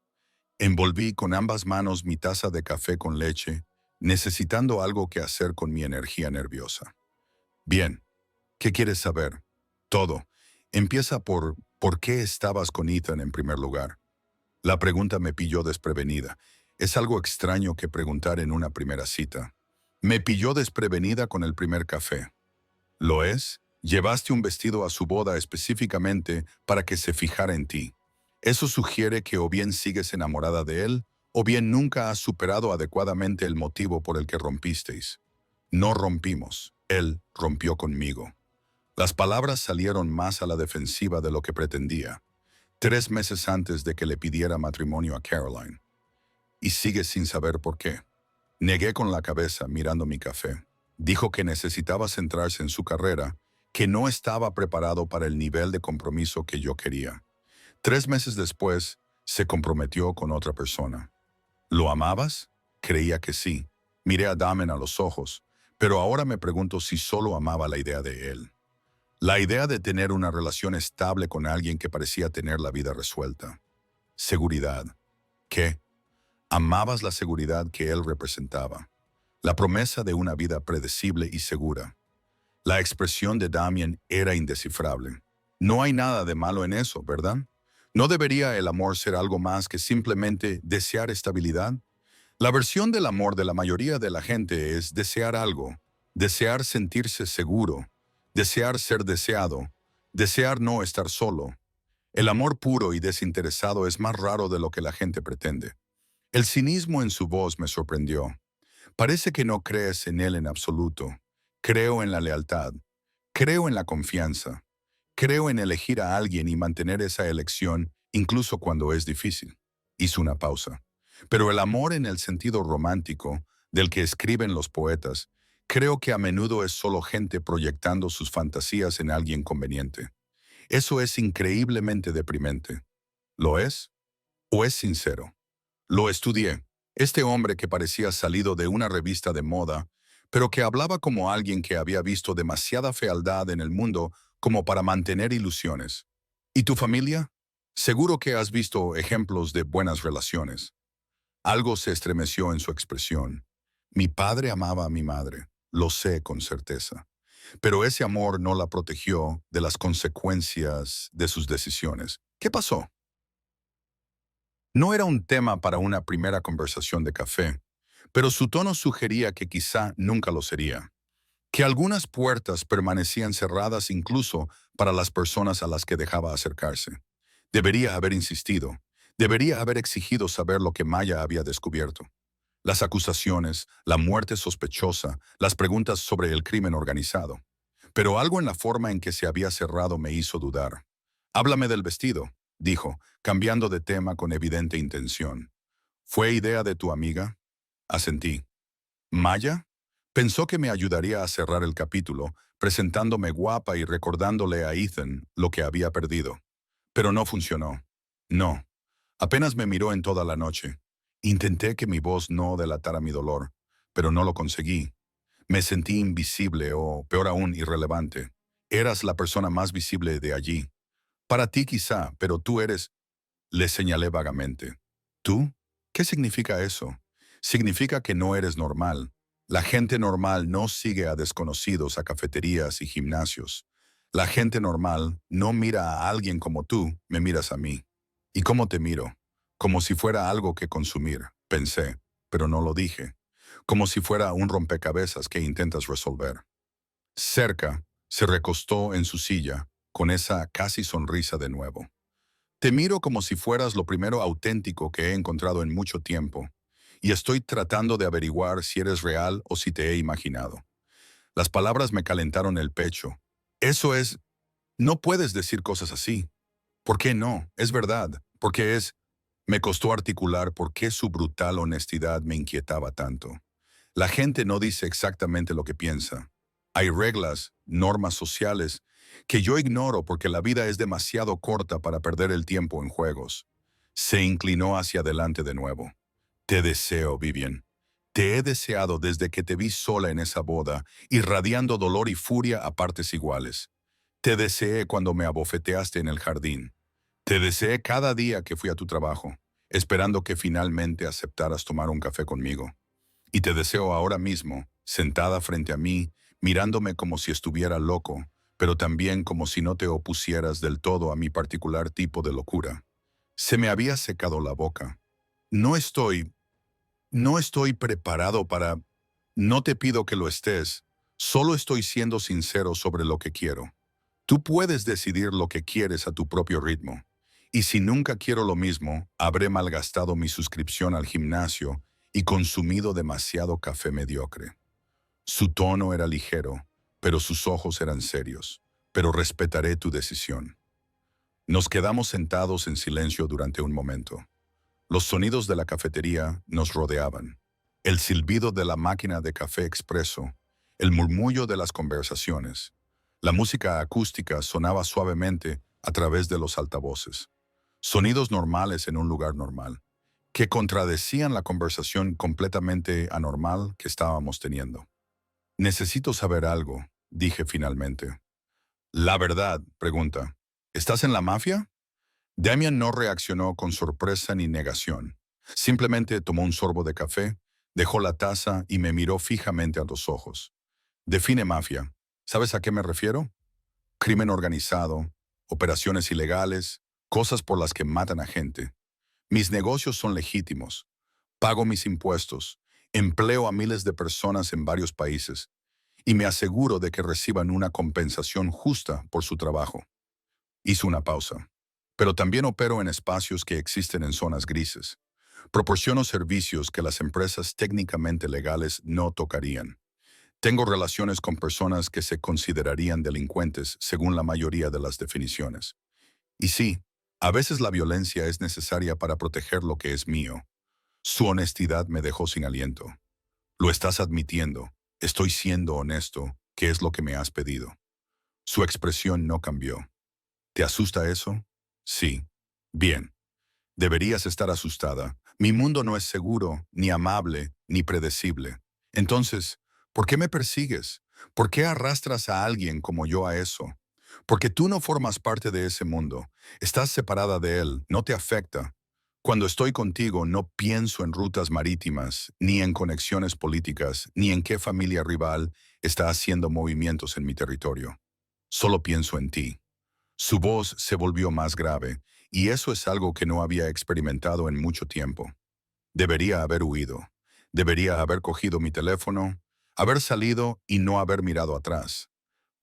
Envolví con ambas manos mi taza de café con leche, necesitando algo que hacer con mi energía nerviosa. Bien, ¿qué quieres saber? Todo. Empieza ¿por qué estabas con Ethan en primer lugar? La pregunta me pilló desprevenida. Es algo extraño que preguntar en una primera cita. Me pilló desprevenida con el primer café. ¿Lo es? Llevaste un vestido a su boda específicamente para que se fijara en ti. Eso sugiere que o bien sigues enamorada de él, o bien nunca has superado adecuadamente el motivo por el que rompisteis. No rompimos, él rompió conmigo. Las palabras salieron más a la defensiva de lo que pretendía, 3 meses antes de que le pidiera matrimonio a Caroline. Y sigues sin saber por qué. Negué con la cabeza mirando mi café. Dijo que necesitaba centrarse en su carrera, que no estaba preparado para el nivel de compromiso que yo quería. 3 meses después, se comprometió con otra persona. ¿Lo amabas? Creía que sí. Miré a Damon a los ojos, pero ahora me pregunto si solo amaba la idea de él. La idea de tener una relación estable con alguien que parecía tener la vida resuelta. Seguridad. ¿Qué? Amabas la seguridad que él representaba. La promesa de una vida predecible y segura. La expresión de Damien era indescifrable. No hay nada de malo en eso, ¿verdad? ¿No debería el amor ser algo más que simplemente desear estabilidad? La versión del amor de la mayoría de la gente es desear algo, desear sentirse seguro, desear ser deseado, desear no estar solo. El amor puro y desinteresado es más raro de lo que la gente pretende. El cinismo en su voz me sorprendió. Parece que no crees en él en absoluto. Creo en la lealtad. Creo en la confianza. Creo en elegir a alguien y mantener esa elección incluso cuando es difícil. Hizo una pausa. Pero el amor en el sentido romántico, del que escriben los poetas, creo que a menudo es solo gente proyectando sus fantasías en alguien conveniente. Eso es increíblemente deprimente. ¿Lo es? ¿O es sincero? Lo estudié. Este hombre que parecía salido de una revista de moda, pero que hablaba como alguien que había visto demasiada fealdad en el mundo como para mantener ilusiones. ¿Y tu familia? Seguro que has visto ejemplos de buenas relaciones. Algo se estremeció en su expresión. Mi padre amaba a mi madre, lo sé con certeza. Pero ese amor no la protegió de las consecuencias de sus decisiones. ¿Qué pasó? No era un tema para una primera conversación de café, pero su tono sugería que quizá nunca lo sería, que algunas puertas permanecían cerradas incluso para las personas a las que dejaba acercarse. Debería haber insistido, debería haber exigido saber lo que Maya había descubierto. Las acusaciones, la muerte sospechosa, las preguntas sobre el crimen organizado. Pero algo en la forma en que se había cerrado me hizo dudar. Háblame del vestido, dijo, cambiando de tema con evidente intención. ¿Fue idea de tu amiga? Asentí. ¿Maya? Pensó que me ayudaría a cerrar el capítulo, presentándome guapa y recordándole a Ethan lo que había perdido. Pero no funcionó. No. Apenas me miró en toda la noche. Intenté que mi voz no delatara mi dolor, pero no lo conseguí. Me sentí invisible o, peor aún, irrelevante. Eras la persona más visible de allí. Para ti quizá, pero tú eres... Le señalé vagamente. ¿Tú? ¿Qué significa eso? Significa que no eres normal. La gente normal no sigue a desconocidos a cafeterías y gimnasios. La gente normal no mira a alguien como tú, me miras a mí. ¿Y cómo te miro? Como si fuera algo que consumir, pensé, pero no lo dije. Como si fuera un rompecabezas que intentas resolver. Cerca, se recostó en su silla, con esa casi sonrisa de nuevo. Te miro como si fueras lo primero auténtico que he encontrado en mucho tiempo, y estoy tratando de averiguar si eres real o si te he imaginado. Las palabras me calentaron el pecho. Eso es... No puedes decir cosas así. ¿Por qué no? Es verdad. Porque es... Me costó articular por qué su brutal honestidad me inquietaba tanto. La gente no dice exactamente lo que piensa. Hay reglas, normas sociales, que yo ignoro porque la vida es demasiado corta para perder el tiempo en juegos. Se inclinó hacia adelante de nuevo. Te deseo, Vivian. Te he deseado desde que te vi sola en esa boda, irradiando dolor y furia a partes iguales. Te deseé cuando me abofeteaste en el jardín. Te deseé cada día que fui a tu trabajo, esperando que finalmente aceptaras tomar un café conmigo. Y te deseo ahora mismo, sentada frente a mí, mirándome como si estuviera loco, pero también como si no te opusieras del todo a mi particular tipo de locura. Se me había secado la boca. No estoy, no estoy preparado para... No te pido que lo estés, solo estoy siendo sincero sobre lo que quiero. Tú puedes decidir lo que quieres a tu propio ritmo. Y si nunca quiero lo mismo, habré malgastado mi suscripción al gimnasio y consumido demasiado café mediocre. Su tono era ligero, pero sus ojos eran serios. Pero respetaré tu decisión. Nos quedamos sentados en silencio durante un momento. Los sonidos de la cafetería nos rodeaban. El silbido de la máquina de café expreso, el murmullo de las conversaciones. La música acústica sonaba suavemente a través de los altavoces. Sonidos normales en un lugar normal, que contradecían la conversación completamente anormal que estábamos teniendo. Necesito saber algo, dije finalmente. La verdad, pregunta. ¿Estás en la mafia? Damian no reaccionó con sorpresa ni negación. Simplemente tomó un sorbo de café, dejó la taza y me miró fijamente a los ojos. Define mafia. ¿Sabes a qué me refiero? Crimen organizado, operaciones ilegales, cosas por las que matan a gente. Mis negocios son legítimos. Pago mis impuestos, empleo a miles de personas en varios países y me aseguro de que reciban una compensación justa por su trabajo. Hizo una pausa. Pero también opero en espacios que existen en zonas grises. Proporciono servicios que las empresas técnicamente legales no tocarían. Tengo relaciones con personas que se considerarían delincuentes según la mayoría de las definiciones. Y sí, a veces la violencia es necesaria para proteger lo que es mío. Su honestidad me dejó sin aliento. Lo estás admitiendo. Estoy siendo honesto. ¿Qué es lo que me has pedido? Su expresión no cambió. ¿Te asusta eso? Sí. Bien. Deberías estar asustada. Mi mundo no es seguro, ni amable, ni predecible. Entonces, ¿por qué me persigues? ¿Por qué arrastras a alguien como yo a eso? Porque tú no formas parte de ese mundo. Estás separada de él, no te afecta. Cuando estoy contigo no pienso en rutas marítimas, ni en conexiones políticas, ni en qué familia rival está haciendo movimientos en mi territorio. Solo pienso en ti. Su voz se volvió más grave, y eso es algo que no había experimentado en mucho tiempo. Debería haber huido. Debería haber cogido mi teléfono, haber salido y no haber mirado atrás.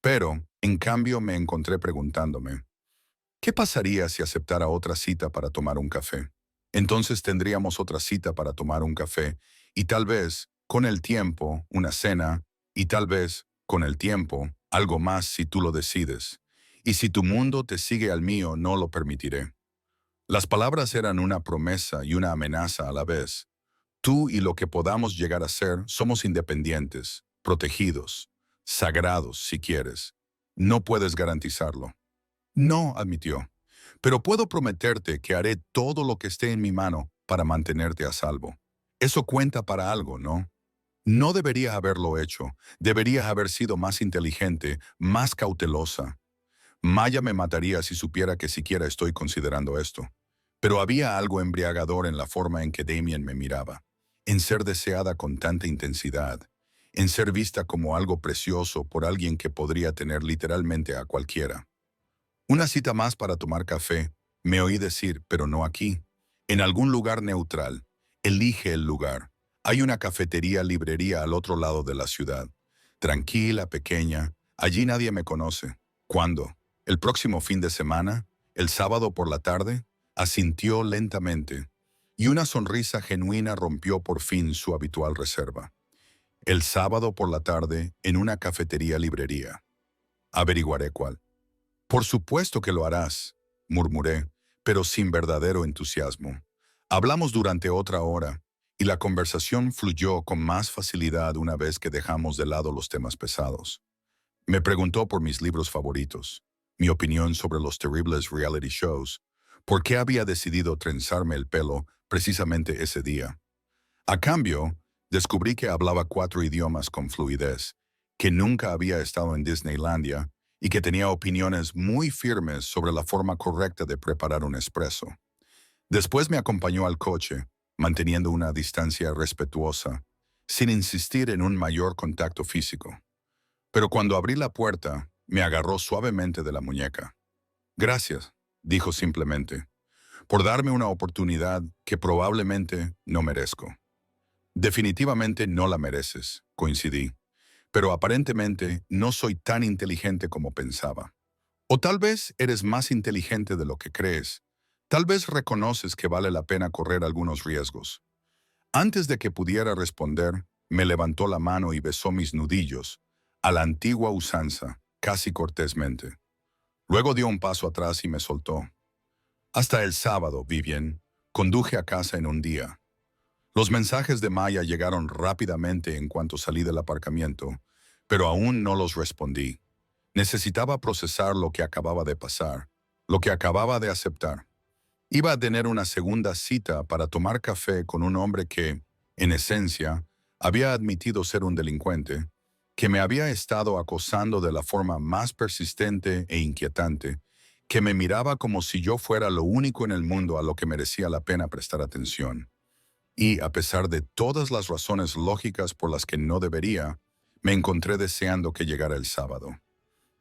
Pero, en cambio, me encontré preguntándome, ¿qué pasaría si aceptara otra cita para tomar un café? Entonces tendríamos otra cita para tomar un café, y tal vez, con el tiempo, una cena, y tal vez, con el tiempo, algo más si tú lo decides. Y si tu mundo te sigue al mío, no lo permitiré. Las palabras eran una promesa y una amenaza a la vez. Tú y lo que podamos llegar a ser somos independientes, protegidos, sagrados si quieres. No puedes garantizarlo. No, admitió. Pero puedo prometerte que haré todo lo que esté en mi mano para mantenerte a salvo. Eso cuenta para algo, ¿no? No debería haberlo hecho. Debería haber sido más inteligente, más cautelosa. Maya me mataría si supiera que siquiera estoy considerando esto. Pero había algo embriagador en la forma en que Damien me miraba, en ser deseada con tanta intensidad, en ser vista como algo precioso por alguien que podría tener literalmente a cualquiera. Una cita más para tomar café, me oí decir, pero no aquí. En algún lugar neutral. Elige el lugar. Hay una cafetería-librería al otro lado de la ciudad. Tranquila, pequeña. Allí nadie me conoce. ¿Cuándo? ¿El próximo fin de semana? ¿El sábado por la tarde? Asintió lentamente. Y una sonrisa genuina rompió por fin su habitual reserva. El sábado por la tarde, en una cafetería-librería. Averiguaré cuál. Por supuesto que lo harás, murmuré, pero sin verdadero entusiasmo. Hablamos durante otra hora, y la conversación fluyó con más facilidad una vez que dejamos de lado los temas pesados. Me preguntó por mis libros favoritos, mi opinión sobre los terribles reality shows, por qué había decidido trenzarme el pelo precisamente ese día. A cambio, descubrí que hablaba 4 idiomas con fluidez, que nunca había estado en Disneylandia y que tenía opiniones muy firmes sobre la forma correcta de preparar un espresso. Después me acompañó al coche, manteniendo una distancia respetuosa, sin insistir en un mayor contacto físico. Pero cuando abrí la puerta, me agarró suavemente de la muñeca. Gracias, dijo simplemente, por darme una oportunidad que probablemente no merezco. Definitivamente no la mereces, coincidí, pero aparentemente no soy tan inteligente como pensaba. O tal vez eres más inteligente de lo que crees. Tal vez reconoces que vale la pena correr algunos riesgos. Antes de que pudiera responder, me levantó la mano y besó mis nudillos, a la antigua usanza, casi cortésmente. Luego dio un paso atrás y me soltó. Hasta el sábado, Vivian, conduje a casa en un día. Los mensajes de Maya llegaron rápidamente en cuanto salí del aparcamiento, pero aún no los respondí. Necesitaba procesar lo que acababa de pasar, lo que acababa de aceptar. Iba a tener una segunda cita para tomar café con un hombre que, en esencia, había admitido ser un delincuente, que me había estado acosando de la forma más persistente e inquietante, que me miraba como si yo fuera lo único en el mundo a lo que merecía la pena prestar atención. Y, a pesar de todas las razones lógicas por las que no debería, me encontré deseando que llegara el sábado.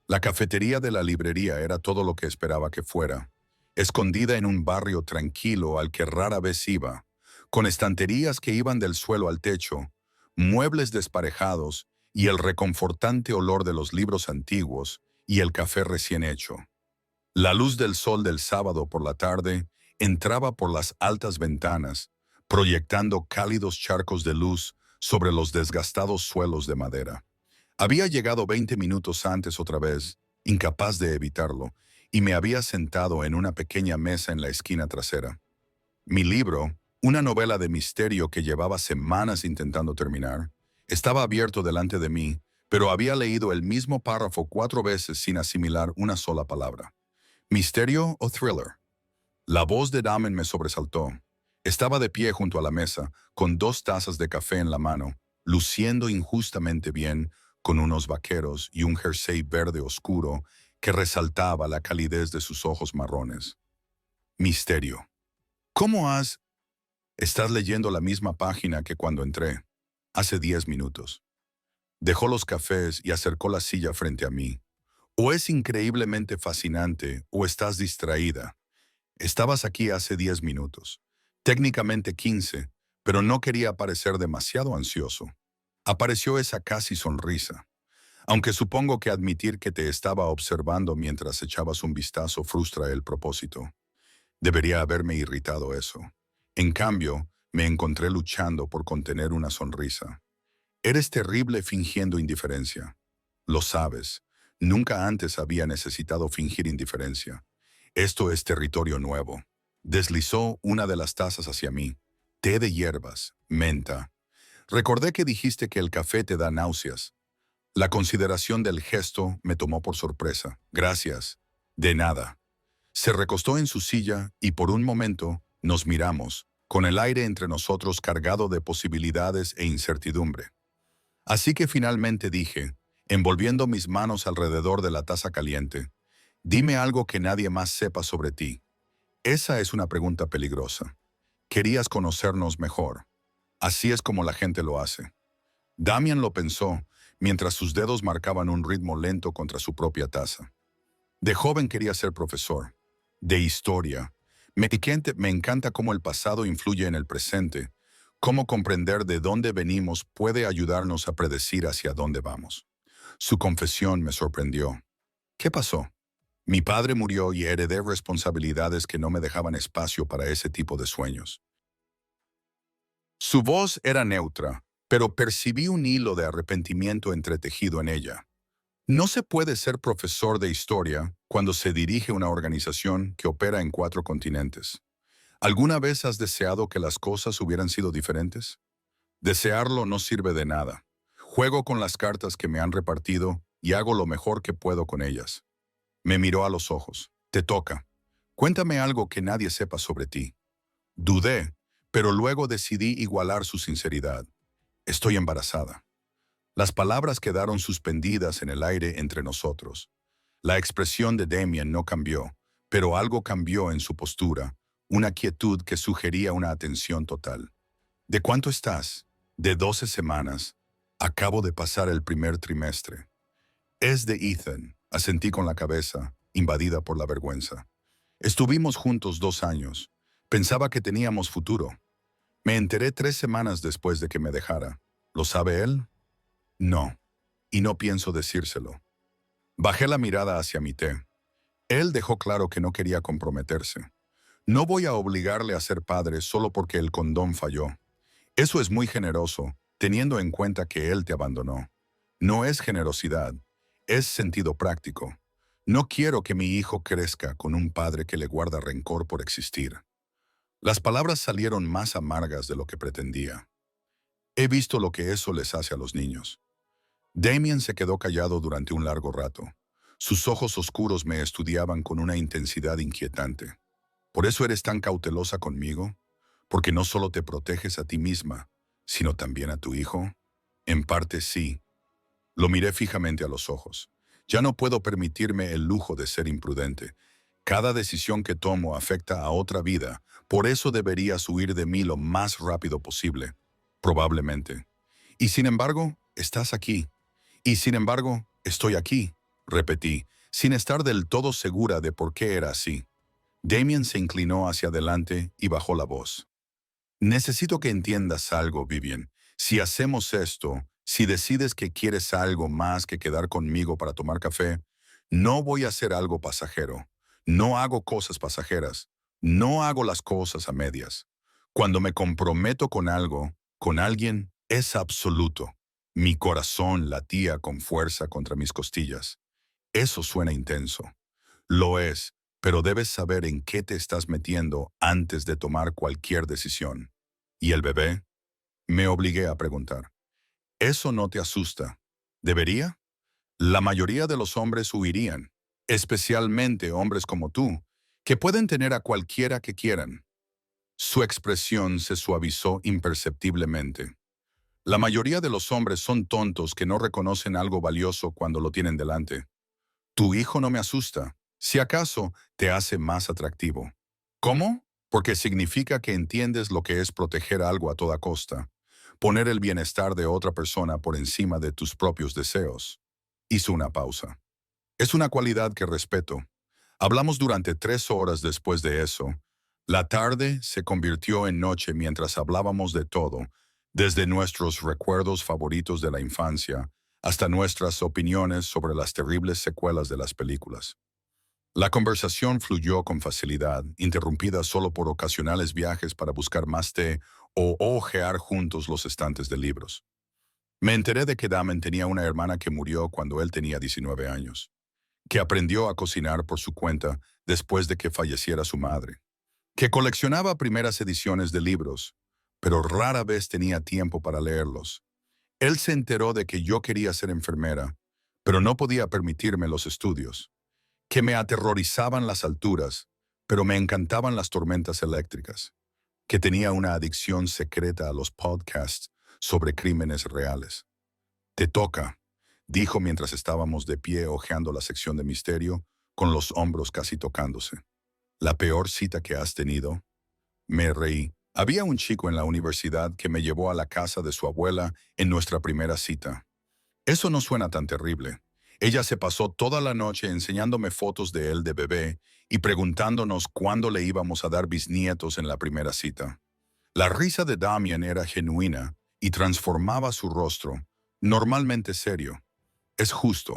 La cafetería de la librería era todo lo que esperaba que fuera, escondida en un barrio tranquilo al que rara vez iba, con estanterías que iban del suelo al techo, muebles desparejados y el reconfortante olor de los libros antiguos y el café recién hecho. La luz del sol del sábado por la tarde entraba por las altas ventanas, proyectando cálidos charcos de luz sobre los desgastados suelos de madera. Había llegado 20 minutos antes otra vez, incapaz de evitarlo, y me había sentado en una pequeña mesa en la esquina trasera. Mi libro, una novela de misterio que llevaba semanas intentando terminar, estaba abierto delante de mí, pero había leído el mismo párrafo 4 veces sin asimilar una sola palabra. ¿Misterio o thriller? La voz de Damon me sobresaltó. Estaba de pie junto a la mesa, con 2 tazas de café en la mano, luciendo injustamente bien, con unos vaqueros y un jersey verde oscuro que resaltaba la calidez de sus ojos marrones. Misterio. ¿Cómo has? Estás leyendo la misma página que cuando entré, hace 10 minutos. Dejó los cafés y acercó la silla frente a mí. O es increíblemente fascinante o estás distraída. Estabas aquí hace 10 minutos. Técnicamente 15, pero no quería parecer demasiado ansioso. Apareció esa casi sonrisa. Aunque supongo que admitir que te estaba observando mientras echabas un vistazo frustra el propósito. Debería haberme irritado eso. En cambio, me encontré luchando por contener una sonrisa. Eres terrible fingiendo indiferencia. Lo sabes. Nunca antes había necesitado fingir indiferencia. Esto es territorio nuevo. Deslizó una de las tazas hacia mí. Té de hierbas, menta. Recordé que dijiste que el café te da náuseas. La consideración del gesto me tomó por sorpresa. Gracias. De nada. Se recostó en su silla y por un momento nos miramos, con el aire entre nosotros cargado de posibilidades e incertidumbre. Así que finalmente dije, envolviendo mis manos alrededor de la taza caliente, dime algo que nadie más sepa sobre ti. Esa es una pregunta peligrosa. Querías conocernos mejor. Así es como la gente lo hace. Damian lo pensó, mientras sus dedos marcaban un ritmo lento contra su propia taza. De joven quería ser profesor. De historia. Me encanta cómo el pasado influye en el presente. Cómo comprender de dónde venimos puede ayudarnos a predecir hacia dónde vamos. Su confesión me sorprendió. ¿Qué pasó? Mi padre murió y heredé responsabilidades que no me dejaban espacio para ese tipo de sueños. Su voz era neutra, pero percibí un hilo de arrepentimiento entretejido en ella. No se puede ser profesor de historia cuando se dirige una organización que opera en 4 continentes. ¿Alguna vez has deseado que las cosas hubieran sido diferentes? Desearlo no sirve de nada. Juego con las cartas que me han repartido y hago lo mejor que puedo con ellas. Me miró a los ojos. Te toca. Cuéntame algo que nadie sepa sobre ti. Dudé, pero luego decidí igualar su sinceridad. Estoy embarazada. Las palabras quedaron suspendidas en el aire entre nosotros. La expresión de Damien no cambió, pero algo cambió en su postura, una quietud que sugería una atención total. ¿De cuánto estás? De 12 semanas. Acabo de pasar el primer trimestre. Es de Ethan, asentí con la cabeza, invadida por la vergüenza. Estuvimos juntos 2 años. Pensaba que teníamos futuro. Me enteré 3 semanas después de que me dejara. ¿Lo sabe él? No. Y no pienso decírselo. Bajé la mirada hacia mi té. Él dejó claro que no quería comprometerse. No voy a obligarle a ser padre solo porque el condón falló. Eso es muy generoso, teniendo en cuenta que él te abandonó. No es generosidad, es sentido práctico. No quiero que mi hijo crezca con un padre que le guarda rencor por existir. Las palabras salieron más amargas de lo que pretendía. He visto lo que eso les hace a los niños. Damien se quedó callado durante un largo rato. Sus ojos oscuros me estudiaban con una intensidad inquietante. ¿Por eso eres tan cautelosa conmigo? ¿Porque no solo te proteges a ti misma, sino también a tu hijo? En parte sí. Lo miré fijamente a los ojos. Ya no puedo permitirme el lujo de ser imprudente. Cada decisión que tomo afecta a otra vida, por eso deberías huir de mí lo más rápido posible. Probablemente. Y sin embargo, estás aquí. Y sin embargo, estoy aquí, repetí, sin estar del todo segura de por qué era así. Damien se inclinó hacia adelante y bajó la voz. Necesito que entiendas algo, Vivian. Si hacemos esto, si decides que quieres algo más que quedar conmigo para tomar café, no voy a hacer algo pasajero. No hago cosas pasajeras. No hago las cosas a medias. Cuando me comprometo con algo, con alguien, es absoluto. Mi corazón latía con fuerza contra mis costillas. Eso suena intenso. Lo es, pero debes saber en qué te estás metiendo antes de tomar cualquier decisión. ¿Y el bebé? Me obligué a preguntar. ¿Eso no te asusta? ¿Debería? La mayoría de los hombres huirían, especialmente hombres como tú, que pueden tener a cualquiera que quieran. Su expresión se suavizó imperceptiblemente. La mayoría de los hombres son tontos que no reconocen algo valioso cuando lo tienen delante. Tu hijo no me asusta. Si acaso, te hace más atractivo. ¿Cómo? Porque significa que entiendes lo que es proteger algo a toda costa, poner el bienestar de otra persona por encima de tus propios deseos. Hizo una pausa. Es una cualidad que respeto. Hablamos durante 3 horas después de eso. La tarde se convirtió en noche mientras hablábamos de todo, desde nuestros recuerdos favoritos de la infancia hasta nuestras opiniones sobre las terribles secuelas de las películas. La conversación fluyó con facilidad, interrumpida solo por ocasionales viajes para buscar más té o hojear juntos los estantes de libros. Me enteré de que Damon tenía una hermana que murió cuando él tenía 19 años, que aprendió a cocinar por su cuenta después de que falleciera su madre, que coleccionaba primeras ediciones de libros, pero rara vez tenía tiempo para leerlos. Él se enteró de que yo quería ser enfermera, pero no podía permitirme los estudios, que me aterrorizaban las alturas, pero me encantaban las tormentas eléctricas, que tenía una adicción secreta a los podcasts sobre crímenes reales. Te toca, dijo mientras estábamos de pie hojeando la sección de misterio, con los hombros casi tocándose. ¿La peor cita que has tenido? Me reí. Había un chico en la universidad que me llevó a la casa de su abuela en nuestra primera cita. Eso no suena tan terrible. Ella se pasó toda la noche enseñándome fotos de él de bebé y preguntándonos cuándo le íbamos a dar bisnietos en la primera cita. La risa de Damian era genuina y transformaba su rostro, normalmente serio. Es justo,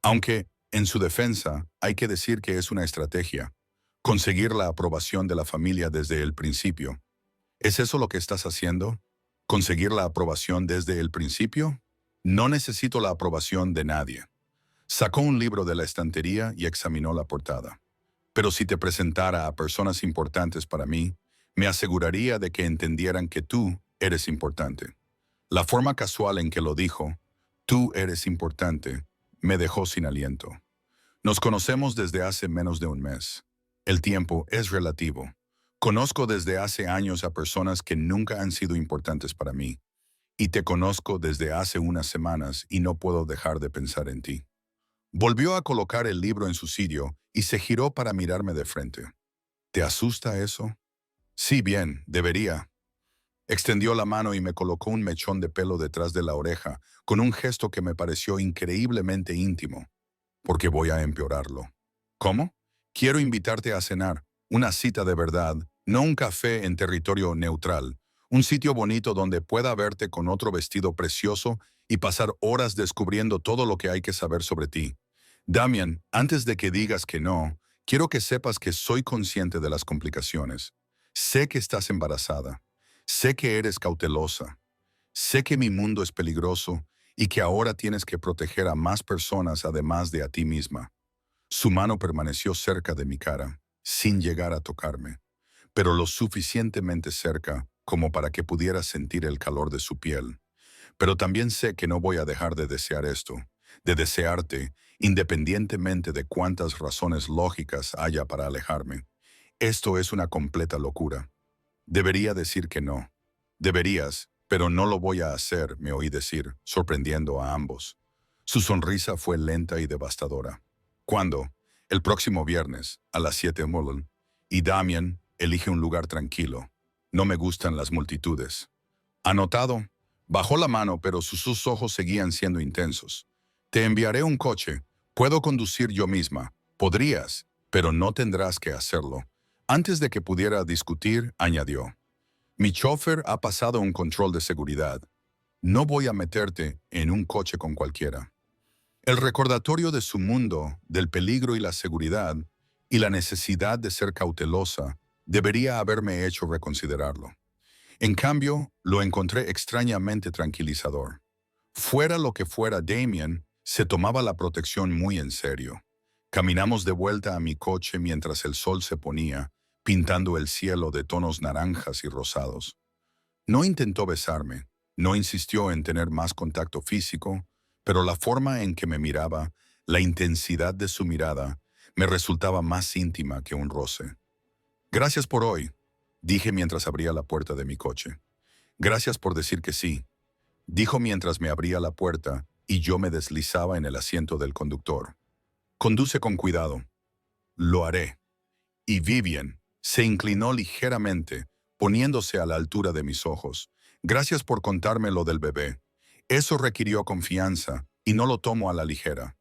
aunque, en su defensa, hay que decir que es una estrategia. Conseguir la aprobación de la familia desde el principio. ¿Es eso lo que estás haciendo? ¿Conseguir la aprobación desde el principio? No necesito la aprobación de nadie. Sacó un libro de la estantería y examinó la portada. Pero si te presentara a personas importantes para mí, me aseguraría de que entendieran que tú eres importante. La forma casual en que lo dijo, tú eres importante, me dejó sin aliento. Nos conocemos desde hace menos de un mes. El tiempo es relativo. Conozco desde hace años a personas que nunca han sido importantes para mí. Y te conozco desde hace unas semanas y no puedo dejar de pensar en ti. Volvió a colocar el libro en su sitio y se giró para mirarme de frente. ¿Te asusta eso? Sí, bien, debería. Extendió la mano y me colocó un mechón de pelo detrás de la oreja, con un gesto que me pareció increíblemente íntimo, porque voy a empeorarlo. ¿Cómo? Quiero invitarte a cenar, una cita de verdad, no un café en territorio neutral, un sitio bonito donde pueda verte con otro vestido precioso y pasar horas descubriendo todo lo que hay que saber sobre ti. Damian, antes de que digas que no, quiero que sepas que soy consciente de las complicaciones. Sé que estás embarazada. Sé que eres cautelosa. Sé que mi mundo es peligroso y que ahora tienes que proteger a más personas además de a ti misma. Su mano permaneció cerca de mi cara, sin llegar a tocarme, pero lo suficientemente cerca como para que pudiera sentir el calor de su piel. Pero también sé que no voy a dejar de desear esto, de desearte, independientemente de cuántas razones lógicas haya para alejarme. Esto es una completa locura. Debería decir que no. Deberías, pero no lo voy a hacer, me oí decir, sorprendiendo a ambos. Su sonrisa fue lenta y devastadora. ¿Cuándo? El próximo viernes, a las 7 Mullen. Y Damian, elige un lugar tranquilo. No me gustan las multitudes. Anotado. Bajó la mano, pero sus ojos seguían siendo intensos. Te enviaré un coche. Puedo conducir yo misma. Podrías, pero no tendrás que hacerlo. Antes de que pudiera discutir, añadió. Mi chofer ha pasado un control de seguridad. No voy a meterte en un coche con cualquiera. El recordatorio de su mundo, del peligro y la seguridad, y la necesidad de ser cautelosa, debería haberme hecho reconsiderarlo. En cambio, lo encontré extrañamente tranquilizador. Fuera lo que fuera Damien, se tomaba la protección muy en serio. Caminamos de vuelta a mi coche mientras el sol se ponía, pintando el cielo de tonos naranjas y rosados. No intentó besarme, no insistió en tener más contacto físico, pero la forma en que me miraba, la intensidad de su mirada, me resultaba más íntima que un roce. Gracias por hoy, dije mientras abría la puerta de mi coche. Gracias por decir que sí, dijo mientras me abría la puerta y yo me deslizaba en el asiento del conductor. Conduce con cuidado. Lo haré. Y Vivian se inclinó ligeramente, poniéndose a la altura de mis ojos. Gracias por contarme lo del bebé. Eso requirió confianza y no lo tomo a la ligera.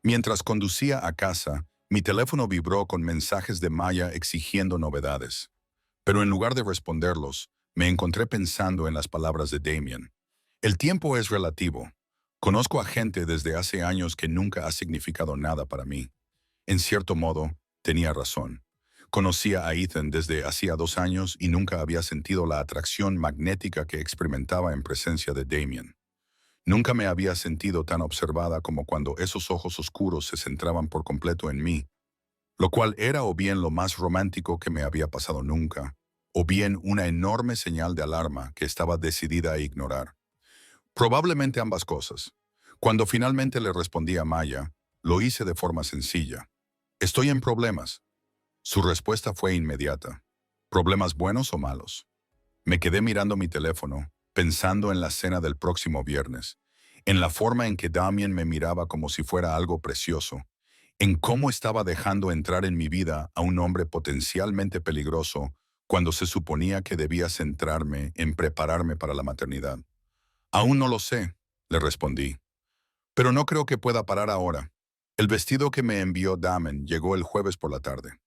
Mientras conducía a casa, mi teléfono vibró con mensajes de Maya exigiendo novedades. Pero en lugar de responderlos, me encontré pensando en las palabras de Damien. El tiempo es relativo. Conozco a gente desde hace años que nunca ha significado nada para mí. En cierto modo, tenía razón. Conocía a Ethan desde hacía 2 años y nunca había sentido la atracción magnética que experimentaba en presencia de Damien. Nunca me había sentido tan observada como cuando esos ojos oscuros se centraban por completo en mí, lo cual era o bien lo más romántico que me había pasado nunca, o bien una enorme señal de alarma que estaba decidida a ignorar. Probablemente ambas cosas. Cuando finalmente le respondí a Maya, lo hice de forma sencilla. Estoy en problemas. Su respuesta fue inmediata. ¿Problemas buenos o malos? Me quedé mirando mi teléfono, pensando en la cena del próximo viernes, en la forma en que Damien me miraba como si fuera algo precioso, en cómo estaba dejando entrar en mi vida a un hombre potencialmente peligroso cuando se suponía que debía centrarme en prepararme para la maternidad. Aún no lo sé, le respondí, pero no creo que pueda parar ahora. El vestido que me envió Damien llegó el jueves por la tarde.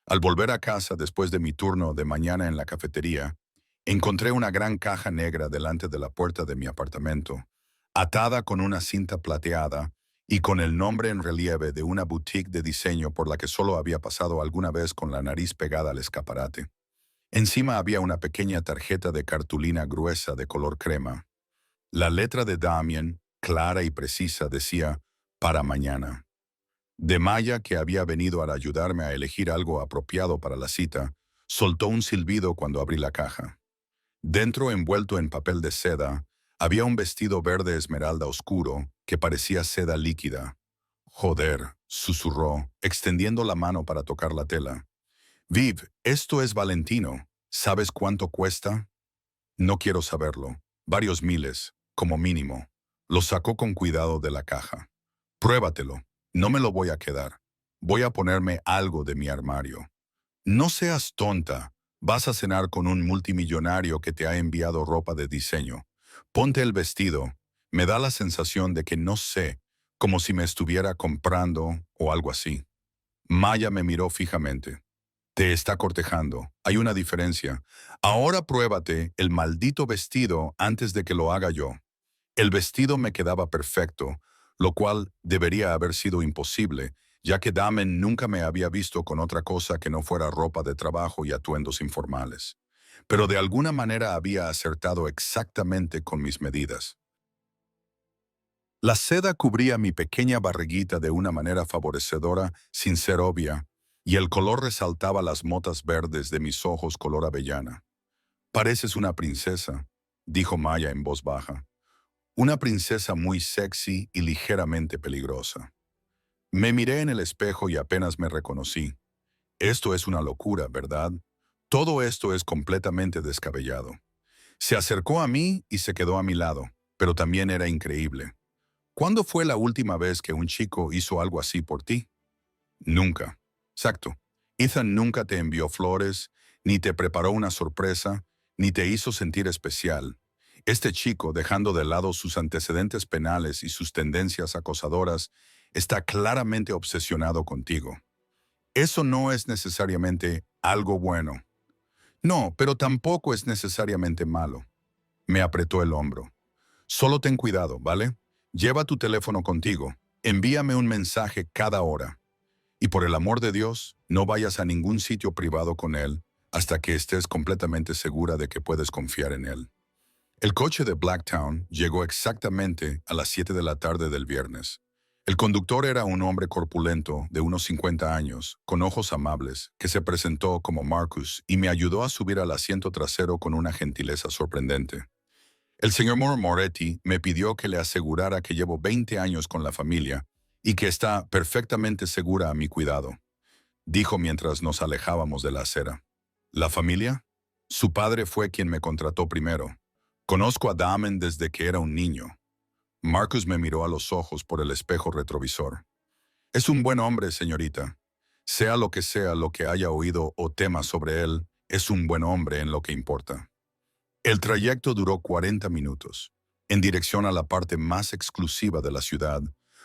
Al volver a casa después de mi turno de mañana en la cafetería, encontré una gran caja negra delante de la puerta de mi apartamento, atada con una cinta plateada y con el nombre en relieve de una boutique de diseño por la que solo había pasado alguna vez con la nariz pegada al escaparate. Encima había una pequeña tarjeta de cartulina gruesa de color crema. La letra de Damien, clara y precisa, decía «Para mañana». De Maya, que había venido a ayudarme a elegir algo apropiado para la cita, soltó un silbido cuando abrí la caja. Dentro, envuelto en papel de seda, había un vestido verde esmeralda oscuro que parecía seda líquida. «Joder», susurró, extendiendo la mano para tocar la tela. «Viv, esto es Valentino. ¿Sabes cuánto cuesta?» «No quiero saberlo. Varios miles, como mínimo». Lo sacó con cuidado de la caja. «Pruébatelo. No me lo voy a quedar. Voy a ponerme algo de mi armario». «No seas tonta. Vas a cenar con un multimillonario que te ha enviado ropa de diseño. Ponte el vestido». Me da la sensación de que no sé, como si me estuviera comprando o algo así. Maya me miró fijamente. «Te está cortejando. Hay una diferencia. Ahora pruébate el maldito vestido antes de que lo haga yo». El vestido me quedaba perfecto, lo cual debería haber sido imposible, ya que Damien nunca me había visto con otra cosa que no fuera ropa de trabajo y atuendos informales. Pero de alguna manera había acertado exactamente con mis medidas. La seda cubría mi pequeña barriguita de una manera favorecedora, sin ser obvia, y el color resaltaba las motas verdes de mis ojos color avellana. «Pareces una princesa», dijo Maya en voz baja. «Una princesa muy sexy y ligeramente peligrosa». Me miré en el espejo y apenas me reconocí. Esto es una locura, ¿verdad? Todo esto es completamente descabellado. Se acercó a mí y se quedó a mi lado, pero también era increíble. ¿Cuándo fue la última vez que un chico hizo algo así por ti? Nunca. Exacto. Ethan nunca te envió flores, ni te preparó una sorpresa, ni te hizo sentir especial. Este chico, dejando de lado sus antecedentes penales y sus tendencias acosadoras, está claramente obsesionado contigo. Eso no es necesariamente algo bueno. No, pero tampoco es necesariamente malo. Me apretó el hombro. Solo ten cuidado, ¿vale? Lleva tu teléfono contigo. Envíame un mensaje cada hora. Y por el amor de Dios, no vayas a ningún sitio privado con él, hasta que estés completamente segura de que puedes confiar en él. El coche de Blacktown llegó exactamente a las 7 de la tarde del viernes. El conductor era un hombre corpulento de unos 50 años, con ojos amables, que se presentó como Marcus y me ayudó a subir al asiento trasero con una gentileza sorprendente. El señor Moretti me pidió que le asegurara que llevo 20 años con la familia y que está perfectamente segura a mi cuidado, dijo mientras nos alejábamos de la acera. ¿La familia? Su padre fue quien me contrató primero. Conozco a Damon desde que era un niño. Marcus me miró a los ojos por el espejo retrovisor. Es un buen hombre, señorita. Sea lo que haya oído o tema sobre él, es un buen hombre en lo que importa. El trayecto duró 40 minutos, en dirección a la parte más exclusiva de la ciudad,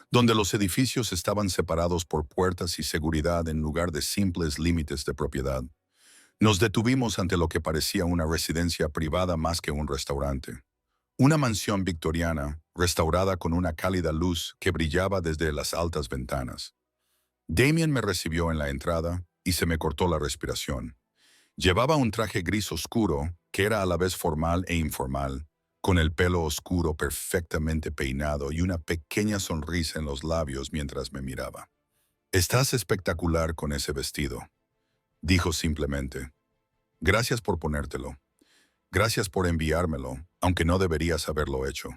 donde los edificios estaban separados por puertas y seguridad en lugar de simples límites de propiedad. Nos detuvimos ante lo que parecía una residencia privada más que un restaurante. Una mansión victoriana, restaurada con una cálida luz que brillaba desde las altas ventanas. Damien me recibió en la entrada y se me cortó la respiración. Llevaba un traje gris oscuro, que era a la vez formal e informal, con el pelo oscuro perfectamente peinado y una pequeña sonrisa en los labios mientras me miraba. «Estás espectacular con ese vestido», dijo simplemente. «Gracias por ponértelo. Gracias por enviármelo, aunque no deberías haberlo hecho.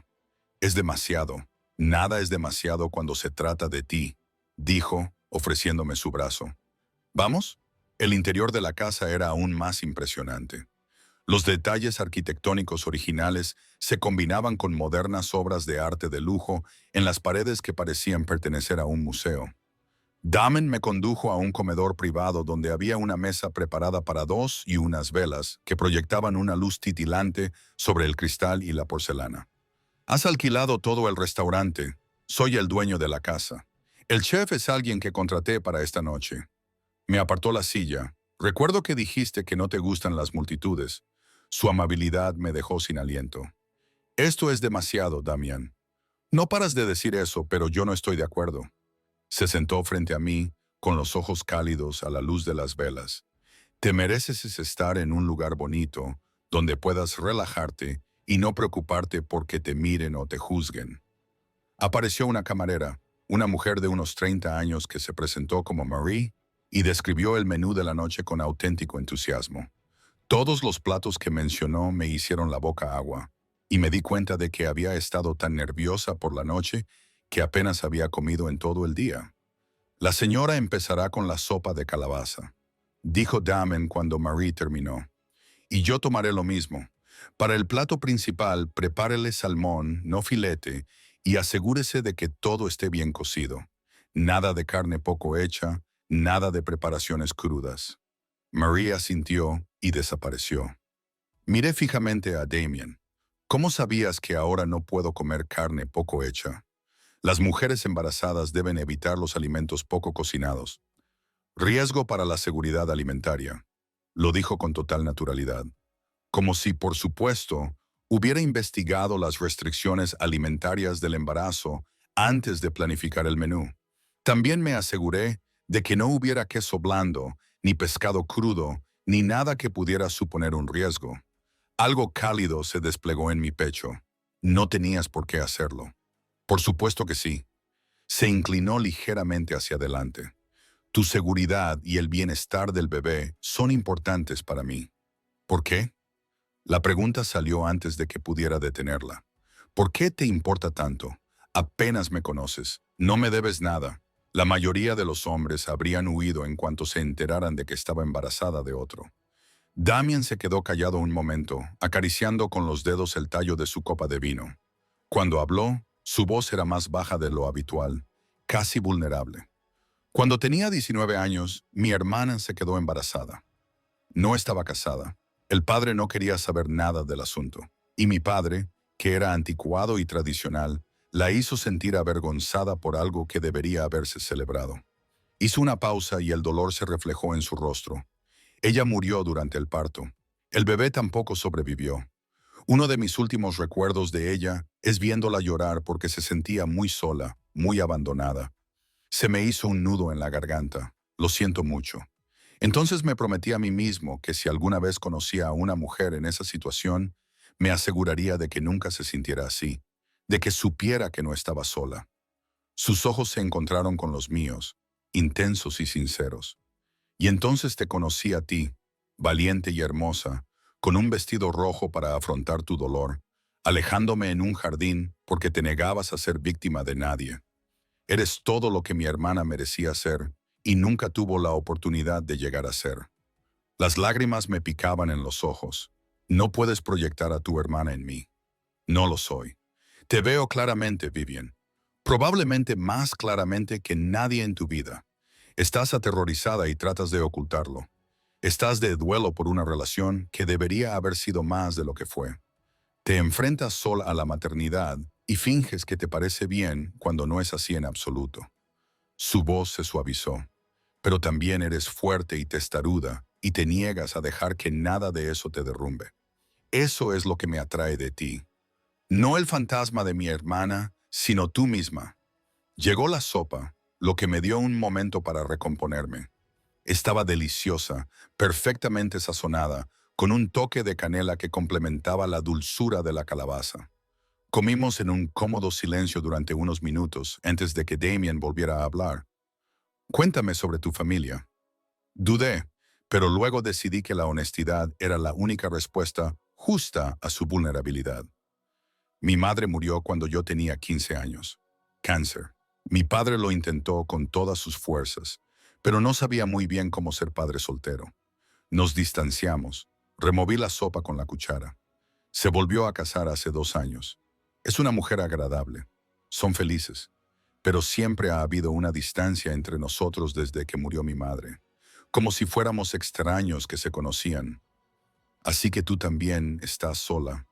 Es demasiado. Nada es demasiado cuando se trata de ti», dijo, ofreciéndome su brazo. «¿Vamos?» El interior de la casa era aún más impresionante. Los detalles arquitectónicos originales se combinaban con modernas obras de arte de lujo en las paredes que parecían pertenecer a un museo. Damon me condujo a un comedor privado donde había una mesa preparada para dos y unas velas que proyectaban una luz titilante sobre el cristal y la porcelana. «Has alquilado todo el restaurante. Soy el dueño de la casa. El chef es alguien que contraté para esta noche». Me apartó la silla. «Recuerdo que dijiste que no te gustan las multitudes». Su amabilidad me dejó sin aliento. «Esto es demasiado, Damián. No paras de decir eso, pero yo no estoy de acuerdo». Se sentó frente a mí, con los ojos cálidos a la luz de las velas. «Te mereces estar en un lugar bonito, donde puedas relajarte y no preocuparte por que te miren o te juzguen». Apareció una camarera, una mujer de unos 30 años que se presentó como Marie y describió el menú de la noche con auténtico entusiasmo. Todos los platos que mencionó me hicieron la boca agua, y me di cuenta de que había estado tan nerviosa por la noche que apenas había comido en todo el día. «La señora empezará con la sopa de calabaza», dijo Damon cuando Marie terminó. «Y yo tomaré lo mismo. Para el plato principal, prepárele salmón, no filete, y asegúrese de que todo esté bien cocido. Nada de carne poco hecha, nada de preparaciones crudas». Marie asintió y desapareció. Miré fijamente a Damien. «¿Cómo sabías que ahora no puedo comer carne poco hecha? Las mujeres embarazadas deben evitar los alimentos poco cocinados. Riesgo para la seguridad alimentaria», lo dijo con total naturalidad. Como si, por supuesto, hubiera investigado las restricciones alimentarias del embarazo antes de planificar el menú. También me aseguré de que no hubiera queso blando, ni pescado crudo, ni nada que pudiera suponer un riesgo. Algo cálido se desplegó en mi pecho. «No tenías por qué hacerlo». «Por supuesto que sí». Se inclinó ligeramente hacia adelante. «Tu seguridad y el bienestar del bebé son importantes para mí». «¿Por qué?» La pregunta salió antes de que pudiera detenerla. «¿Por qué te importa tanto? Apenas me conoces. No me debes nada». La mayoría de los hombres habrían huido en cuanto se enteraran de que estaba embarazada de otro. Damien se quedó callado un momento, acariciando con los dedos el tallo de su copa de vino. Cuando habló, su voz era más baja de lo habitual, casi vulnerable. «Cuando tenía 19 años, mi hermana se quedó embarazada. No estaba casada. El padre no quería saber nada del asunto. Y mi padre, que era anticuado y tradicional, la hizo sentir avergonzada por algo que debería haberse celebrado. Hizo una pausa y el dolor se reflejó en su rostro. Ella murió durante el parto. El bebé tampoco sobrevivió. Uno de mis últimos recuerdos de ella es viéndola llorar porque se sentía muy sola, muy abandonada. Se me hizo un nudo en la garganta. Lo siento mucho. Entonces me prometí a mí mismo que si alguna vez conocía a una mujer en esa situación, me aseguraría de que nunca se sintiera así, de que supiera que no estaba sola. Sus ojos se encontraron con los míos, intensos y sinceros. Y entonces te conocí a ti, valiente y hermosa, con un vestido rojo para afrontar tu dolor, alejándome en un jardín porque te negabas a ser víctima de nadie. Eres todo lo que mi hermana merecía ser y nunca tuvo la oportunidad de llegar a ser. Las lágrimas me picaban en los ojos. No puedes proyectar a tu hermana en mí. No lo soy. Te veo claramente, Vivian. Probablemente más claramente que nadie en tu vida. Estás aterrorizada y tratas de ocultarlo. Estás de duelo por una relación que debería haber sido más de lo que fue. Te enfrentas sola a la maternidad y finges que te parece bien cuando no es así en absoluto. Su voz se suavizó. Pero también eres fuerte y testaruda y te niegas a dejar que nada de eso te derrumbe. Eso es lo que me atrae de ti. No el fantasma de mi hermana, sino tú misma. Llegó la sopa, lo que me dio un momento para recomponerme. Estaba deliciosa, perfectamente sazonada, con un toque de canela que complementaba la dulzura de la calabaza. Comimos en un cómodo silencio durante unos minutos antes de que Damien volviera a hablar. Cuéntame sobre tu familia. Dudé, pero luego decidí que la honestidad era la única respuesta justa a su vulnerabilidad. Mi madre murió cuando yo tenía 15 años. Cáncer. Mi padre lo intentó con todas sus fuerzas, pero no sabía muy bien cómo ser padre soltero. Nos distanciamos. Removí la sopa con la cuchara. Se volvió a casar hace 2 años. Es una mujer agradable. Son felices. Pero siempre ha habido una distancia entre nosotros desde que murió mi madre, como si fuéramos extraños que se conocían. Así que tú también estás sola.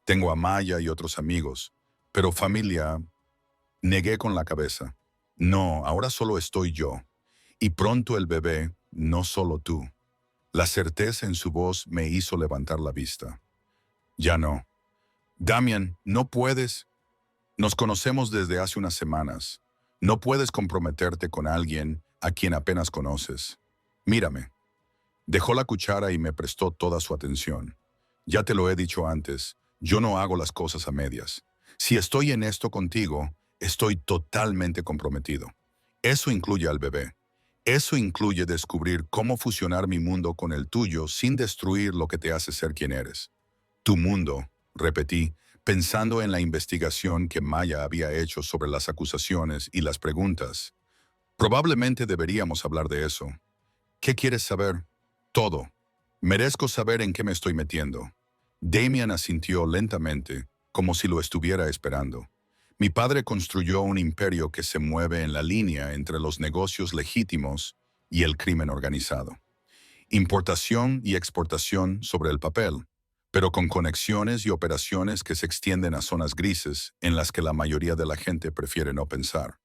Tengo a Maya y otros amigos, pero familia, negué con la cabeza. No, ahora solo estoy yo. Y pronto el bebé, no solo tú. La certeza en su voz me hizo levantar la vista. Ya no. Damian, no puedes. Nos conocemos desde hace unas semanas. No puedes comprometerte con alguien a quien apenas conoces. Mírame. Dejó la cuchara y me prestó toda su atención. Ya te lo he dicho antes, yo no hago las cosas a medias. Si estoy en esto contigo, estoy totalmente comprometido. Eso incluye al bebé. Eso incluye descubrir cómo fusionar mi mundo con el tuyo sin destruir lo que te hace ser quien eres. Tu mundo, repetí, pensando en la investigación que Maya había hecho sobre las acusaciones y las preguntas. Probablemente deberíamos hablar de eso. ¿Qué quieres saber? Todo. Merezco saber en qué me estoy metiendo. Damian asintió lentamente, como si lo estuviera esperando. Mi padre construyó un imperio que se mueve en la línea entre los negocios legítimos y el crimen organizado. Importación y exportación sobre el papel, pero con conexiones y operaciones que se extienden a zonas grises en las que la mayoría de la gente prefiere no pensar.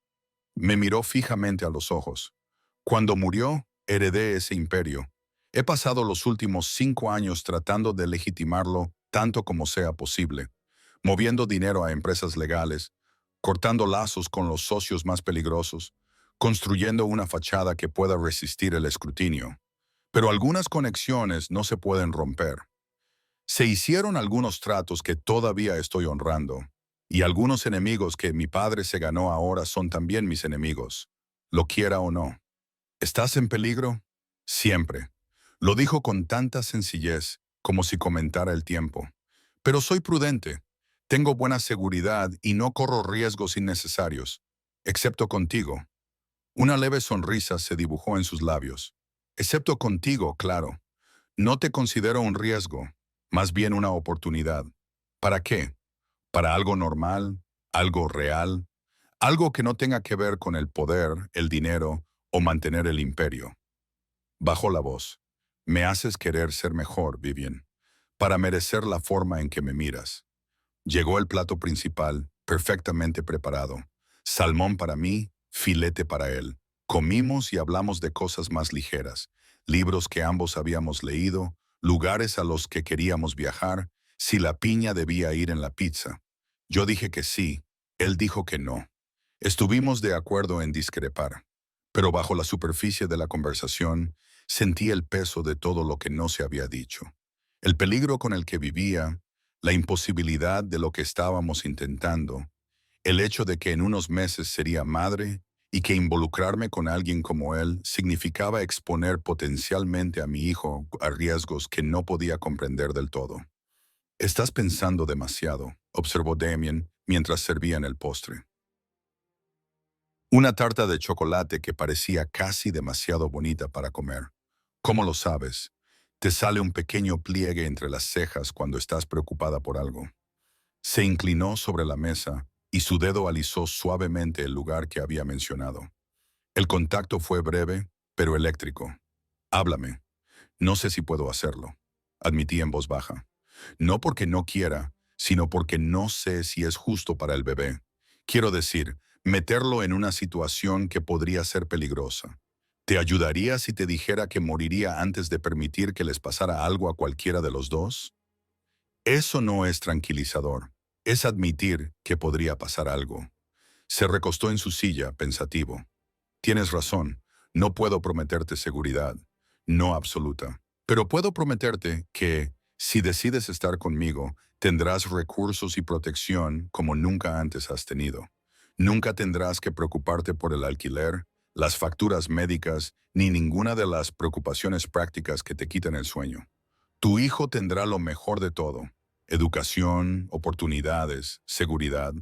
Me miró fijamente a los ojos. Cuando murió, heredé ese imperio. He pasado los últimos 5 años tratando de legitimarlo tanto como sea posible, moviendo dinero a empresas legales, cortando lazos con los socios más peligrosos, construyendo una fachada que pueda resistir el escrutinio. Pero algunas conexiones no se pueden romper. Se hicieron algunos tratos que todavía estoy honrando, y algunos enemigos que mi padre se ganó ahora son también mis enemigos, lo quiera o no. ¿Estás en peligro? Siempre. Lo dijo con tanta sencillez, como si comentara el tiempo. Pero soy prudente. Tengo buena seguridad y no corro riesgos innecesarios, excepto contigo. Una leve sonrisa se dibujó en sus labios. Excepto contigo, claro. No te considero un riesgo, más bien una oportunidad. ¿Para qué? ¿Para algo normal? ¿Algo real? Algo que no tenga que ver con el poder, el dinero o mantener el imperio. Bajó la voz. Me haces querer ser mejor, Vivian, para merecer la forma en que me miras. Llegó el plato principal, perfectamente preparado. Salmón para mí, filete para él. Comimos y hablamos de cosas más ligeras, libros que ambos habíamos leído, lugares a los que queríamos viajar, si la piña debía ir en la pizza. Yo dije que sí, él dijo que no. Estuvimos de acuerdo en discrepar, pero bajo la superficie de la conversación Sentí el peso de todo lo que no se había dicho. El peligro con el que vivía, la imposibilidad de lo que estábamos intentando, el hecho de que en unos meses sería madre y que involucrarme con alguien como él significaba exponer potencialmente a mi hijo a riesgos que no podía comprender del todo. Estás pensando demasiado, observó Damien mientras servían el postre. Una tarta de chocolate que parecía casi demasiado bonita para comer. ¿Cómo lo sabes? Te sale un pequeño pliegue entre las cejas cuando estás preocupada por algo. Se inclinó sobre la mesa y su dedo alisó suavemente el lugar que había mencionado. El contacto fue breve, pero eléctrico. Háblame. No sé si puedo hacerlo, admití en voz baja. No porque no quiera, sino porque no sé si es justo para el bebé. Quiero decir, meterlo en una situación que podría ser peligrosa. ¿Te ayudaría si te dijera que moriría antes de permitir que les pasara algo a cualquiera de los dos? Eso no es tranquilizador. Es admitir que podría pasar algo. Se recostó en su silla, pensativo. Tienes razón, no puedo prometerte seguridad, no absoluta. Pero puedo prometerte que, si decides estar conmigo, tendrás recursos y protección como nunca antes has tenido. Nunca tendrás que preocuparte por el alquiler, las facturas médicas, ni ninguna de las preocupaciones prácticas que te quitan el sueño. Tu hijo tendrá lo mejor de todo: educación, oportunidades, seguridad.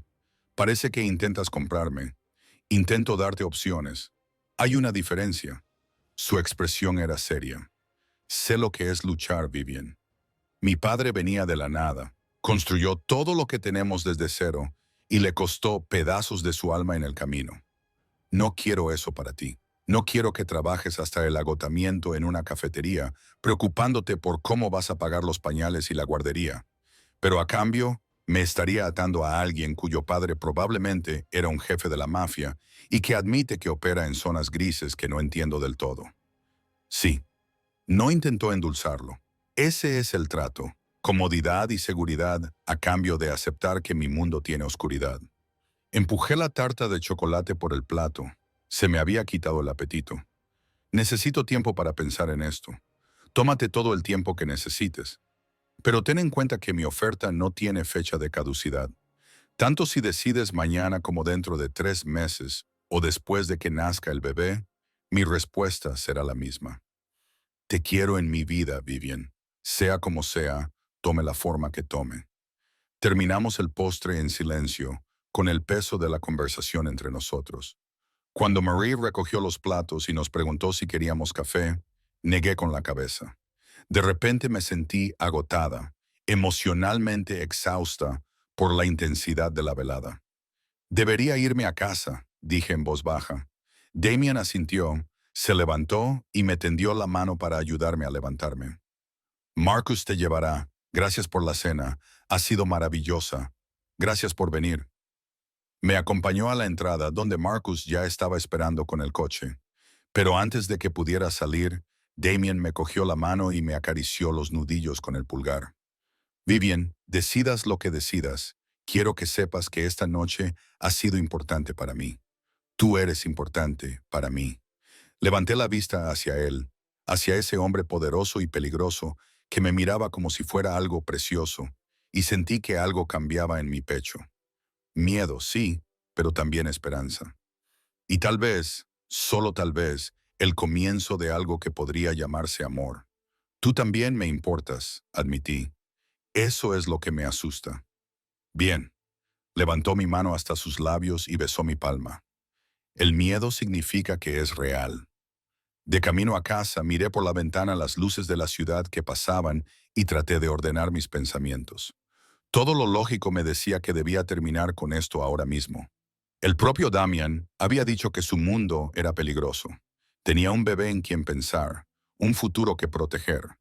Parece que intentas comprarme. Intento darte opciones. Hay una diferencia. Su expresión era seria. Sé lo que es luchar, Vivian. Mi padre venía de la nada, construyó todo lo que tenemos desde cero y le costó pedazos de su alma en el camino. No quiero eso para ti. No quiero que trabajes hasta el agotamiento en una cafetería, preocupándote por cómo vas a pagar los pañales y la guardería. Pero a cambio, me estaría atando a alguien cuyo padre probablemente era un jefe de la mafia y que admite que opera en zonas grises que no entiendo del todo. Sí, no intentó endulzarlo. Ese es el trato: comodidad y seguridad a cambio de aceptar que mi mundo tiene oscuridad. Empujé la tarta de chocolate por el plato. Se me había quitado el apetito. Necesito tiempo para pensar en esto. Tómate todo el tiempo que necesites. Pero ten en cuenta que mi oferta no tiene fecha de caducidad. Tanto si decides mañana como dentro de 3 meses o después de que nazca el bebé, mi respuesta será la misma. Te quiero en mi vida, Vivian. Sea como sea, tome la forma que tome. Terminamos el postre en silencio, con el peso de la conversación entre nosotros. Cuando Marie recogió los platos y nos preguntó si queríamos café, negué con la cabeza. De repente me sentí agotada, emocionalmente exhausta por la intensidad de la velada. Debería irme a casa, dije en voz baja. Damien asintió, se levantó y me tendió la mano para ayudarme a levantarme. Marcus te llevará. Gracias por la cena. Ha sido maravillosa. Gracias por venir. Me acompañó a la entrada, donde Marcus ya estaba esperando con el coche. Pero antes de que pudiera salir, Damien me cogió la mano y me acarició los nudillos con el pulgar. Vivian, decidas lo que decidas, quiero que sepas que esta noche ha sido importante para mí. Tú eres importante para mí. Levanté la vista hacia él, hacia ese hombre poderoso y peligroso que me miraba como si fuera algo precioso, y sentí que algo cambiaba en mi pecho. Miedo, sí, pero también esperanza. Y tal vez, solo tal vez, el comienzo de algo que podría llamarse amor. Tú también me importas, admití. Eso es lo que me asusta. Bien. Levantó mi mano hasta sus labios y besó mi palma. El miedo significa que es real. De camino a casa, miré por la ventana las luces de la ciudad que pasaban y traté de ordenar mis pensamientos. Todo lo lógico me decía que debía terminar con esto ahora mismo. El propio Damian había dicho que su mundo era peligroso. Tenía un bebé en quien pensar, un futuro que proteger.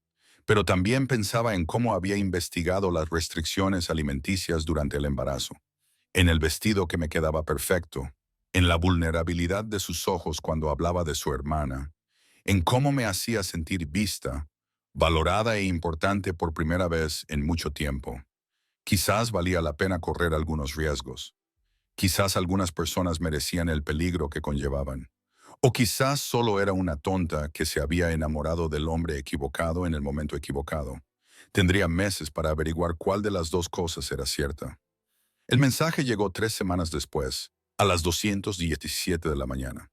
Pero también pensaba en cómo había investigado las restricciones alimenticias durante el embarazo, en el vestido que me quedaba perfecto, en la vulnerabilidad de sus ojos cuando hablaba de su hermana, en cómo me hacía sentir vista, valorada e importante por primera vez en mucho tiempo. Quizás valía la pena correr algunos riesgos. Quizás algunas personas merecían el peligro que conllevaban. O quizás solo era una tonta que se había enamorado del hombre equivocado en el momento equivocado. Tendría meses para averiguar cuál de las dos cosas era cierta. El mensaje llegó 3 semanas después, a las 2:17 de la mañana.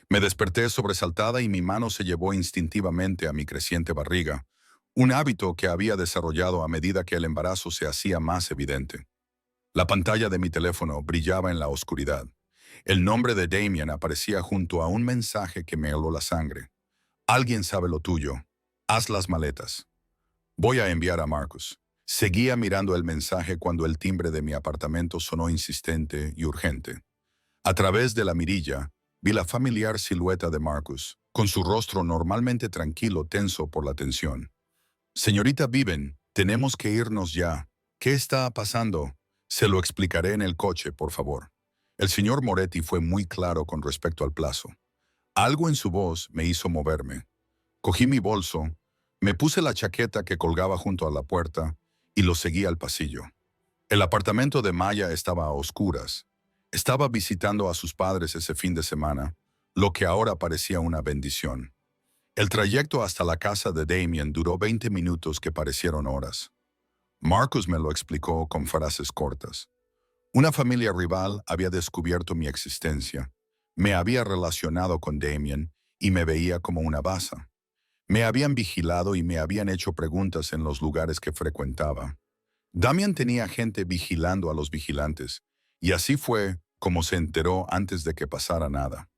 Me desperté sobresaltada y mi mano se llevó instintivamente a mi creciente barriga, un hábito que había desarrollado a medida que el embarazo se hacía más evidente. La pantalla de mi teléfono brillaba en la oscuridad. El nombre de Damien aparecía junto a un mensaje que me heló la sangre. Alguien sabe lo tuyo. Haz las maletas. Voy a enviar a Marcus. Seguía mirando el mensaje cuando el timbre de mi apartamento sonó insistente y urgente. A través de la mirilla, vi la familiar silueta de Marcus, con su rostro normalmente tranquilo tenso por la tensión. Señorita Viven, tenemos que irnos ya. ¿Qué está pasando? Se lo explicaré en el coche, por favor. El señor Moretti fue muy claro con respecto al plazo. Algo en su voz me hizo moverme. Cogí mi bolso, me puse la chaqueta que colgaba junto a la puerta y lo seguí al pasillo. El apartamento de Maya estaba a oscuras. Estaba visitando a sus padres ese fin de semana, lo que ahora parecía una bendición. El trayecto hasta la casa de Damien duró 20 minutos que parecieron horas. Marcus me lo explicó con frases cortas. Una familia rival había descubierto mi existencia. Me había relacionado con Damien y me veía como una baza. Me habían vigilado y me habían hecho preguntas en los lugares que frecuentaba. Damien tenía gente vigilando a los vigilantes, y así fue como se enteró antes de que pasara nada.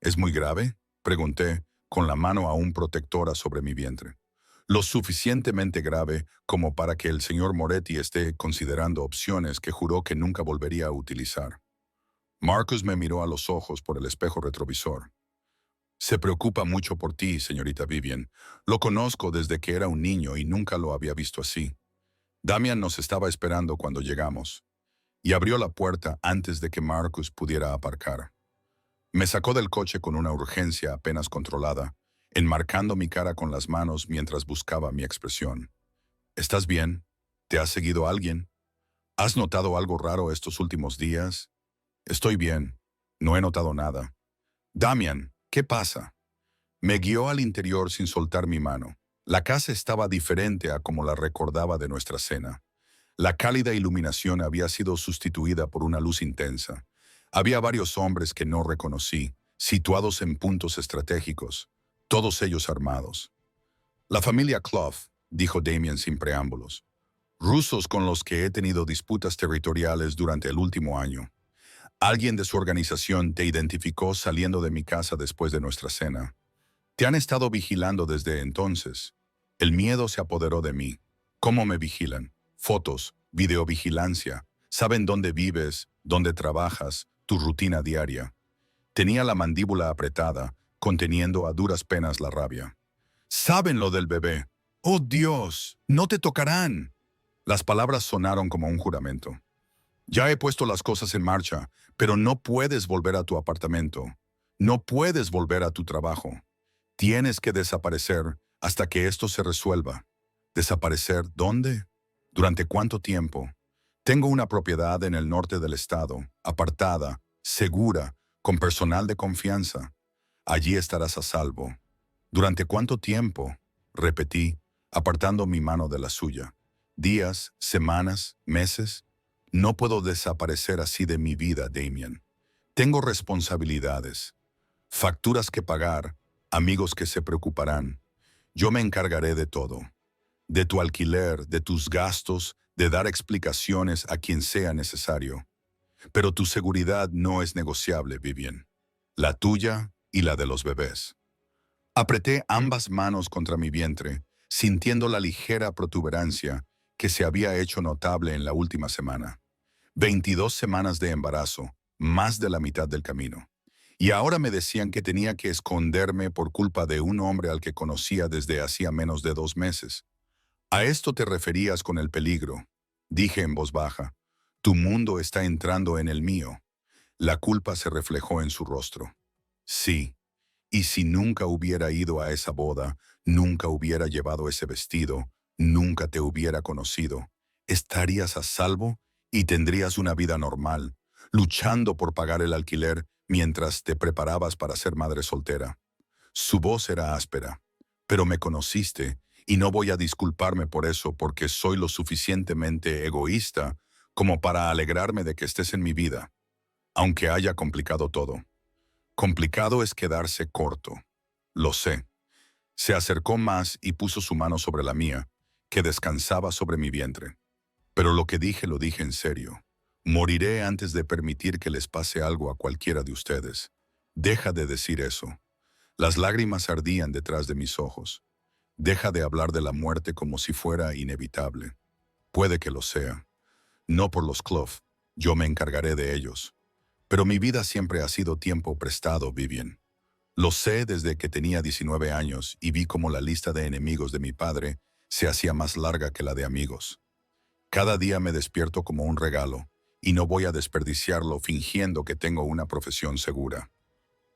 ¿Es muy grave?, pregunté, con la mano aún protectora sobre mi vientre. Lo suficientemente grave como para que el señor Moretti esté considerando opciones que juró que nunca volvería a utilizar. Marcus me miró a los ojos por el espejo retrovisor. Se preocupa mucho por ti, señorita Vivian. Lo conozco desde que era un niño y nunca lo había visto así. Damian nos estaba esperando cuando llegamos, y abrió la puerta antes de que Marcus pudiera aparcar. Me sacó del coche con una urgencia apenas controlada, enmarcando mi cara con las manos mientras buscaba mi expresión. ¿Estás bien? ¿Te ha seguido alguien? ¿Has notado algo raro estos últimos días? Estoy bien. No he notado nada. Damian, ¿qué pasa? Me guió al interior sin soltar mi mano. La casa estaba diferente a como la recordaba de nuestra cena. La cálida iluminación había sido sustituida por una luz intensa. Había varios hombres que no reconocí, situados en puntos estratégicos, todos ellos armados. La familia Clough, dijo Damien sin preámbulos. Rusos con los que he tenido disputas territoriales durante el último año. Alguien de su organización te identificó saliendo de mi casa después de nuestra cena. Te han estado vigilando desde entonces. El miedo se apoderó de mí. ¿Cómo me vigilan? Fotos, videovigilancia. Saben dónde vives, dónde trabajas, tu rutina diaria. Tenía la mandíbula apretada, conteniendo a duras penas la rabia. Saben lo del bebé. ¡Oh, Dios! ¡No te tocarán! Las palabras sonaron como un juramento. Ya he puesto las cosas en marcha, pero no puedes volver a tu apartamento. No puedes volver a tu trabajo. Tienes que desaparecer hasta que esto se resuelva. ¿Desaparecer dónde? ¿Durante cuánto tiempo? Tengo una propiedad en el norte del estado, apartada, segura, con personal de confianza. Allí estarás a salvo. ¿Durante cuánto tiempo? Repetí, apartando mi mano de la suya. ¿Días, semanas, meses? No puedo desaparecer así de mi vida, Damien. Tengo responsabilidades, facturas que pagar, amigos que se preocuparán. Yo me encargaré de todo. De tu alquiler, de tus gastos, de dar explicaciones a quien sea necesario. Pero tu seguridad no es negociable, Vivian. La tuya y la de los bebés. Apreté ambas manos contra mi vientre, sintiendo la ligera protuberancia que se había hecho notable en la última semana. 22 semanas de embarazo, más de la mitad del camino. Y ahora me decían que tenía que esconderme por culpa de un hombre al que conocía desde hacía menos de 2 meses. A esto te referías con el peligro, dije en voz baja. Tu mundo está entrando en el mío. La culpa se reflejó en su rostro. Sí, y si nunca hubiera ido a esa boda, nunca hubiera llevado ese vestido, nunca te hubiera conocido, estarías a salvo y tendrías una vida normal, luchando por pagar el alquiler mientras te preparabas para ser madre soltera. Su voz era áspera, pero me conociste y no voy a disculparme por eso porque soy lo suficientemente egoísta como para alegrarme de que estés en mi vida, aunque haya complicado todo. Complicado es quedarse corto. Lo sé. Se acercó más y puso su mano sobre la mía, que descansaba sobre mi vientre. Pero lo que dije lo dije en serio. Moriré antes de permitir que les pase algo a cualquiera de ustedes. Deja de decir eso. Las lágrimas ardían detrás de mis ojos. Deja de hablar de la muerte como si fuera inevitable. Puede que lo sea. No por los Clough. Yo me encargaré de ellos. Pero mi vida siempre ha sido tiempo prestado, Vivian. Lo sé desde que tenía 19 años y vi cómo la lista de enemigos de mi padre se hacía más larga que la de amigos. Cada día me despierto como un regalo y no voy a desperdiciarlo fingiendo que tengo una profesión segura.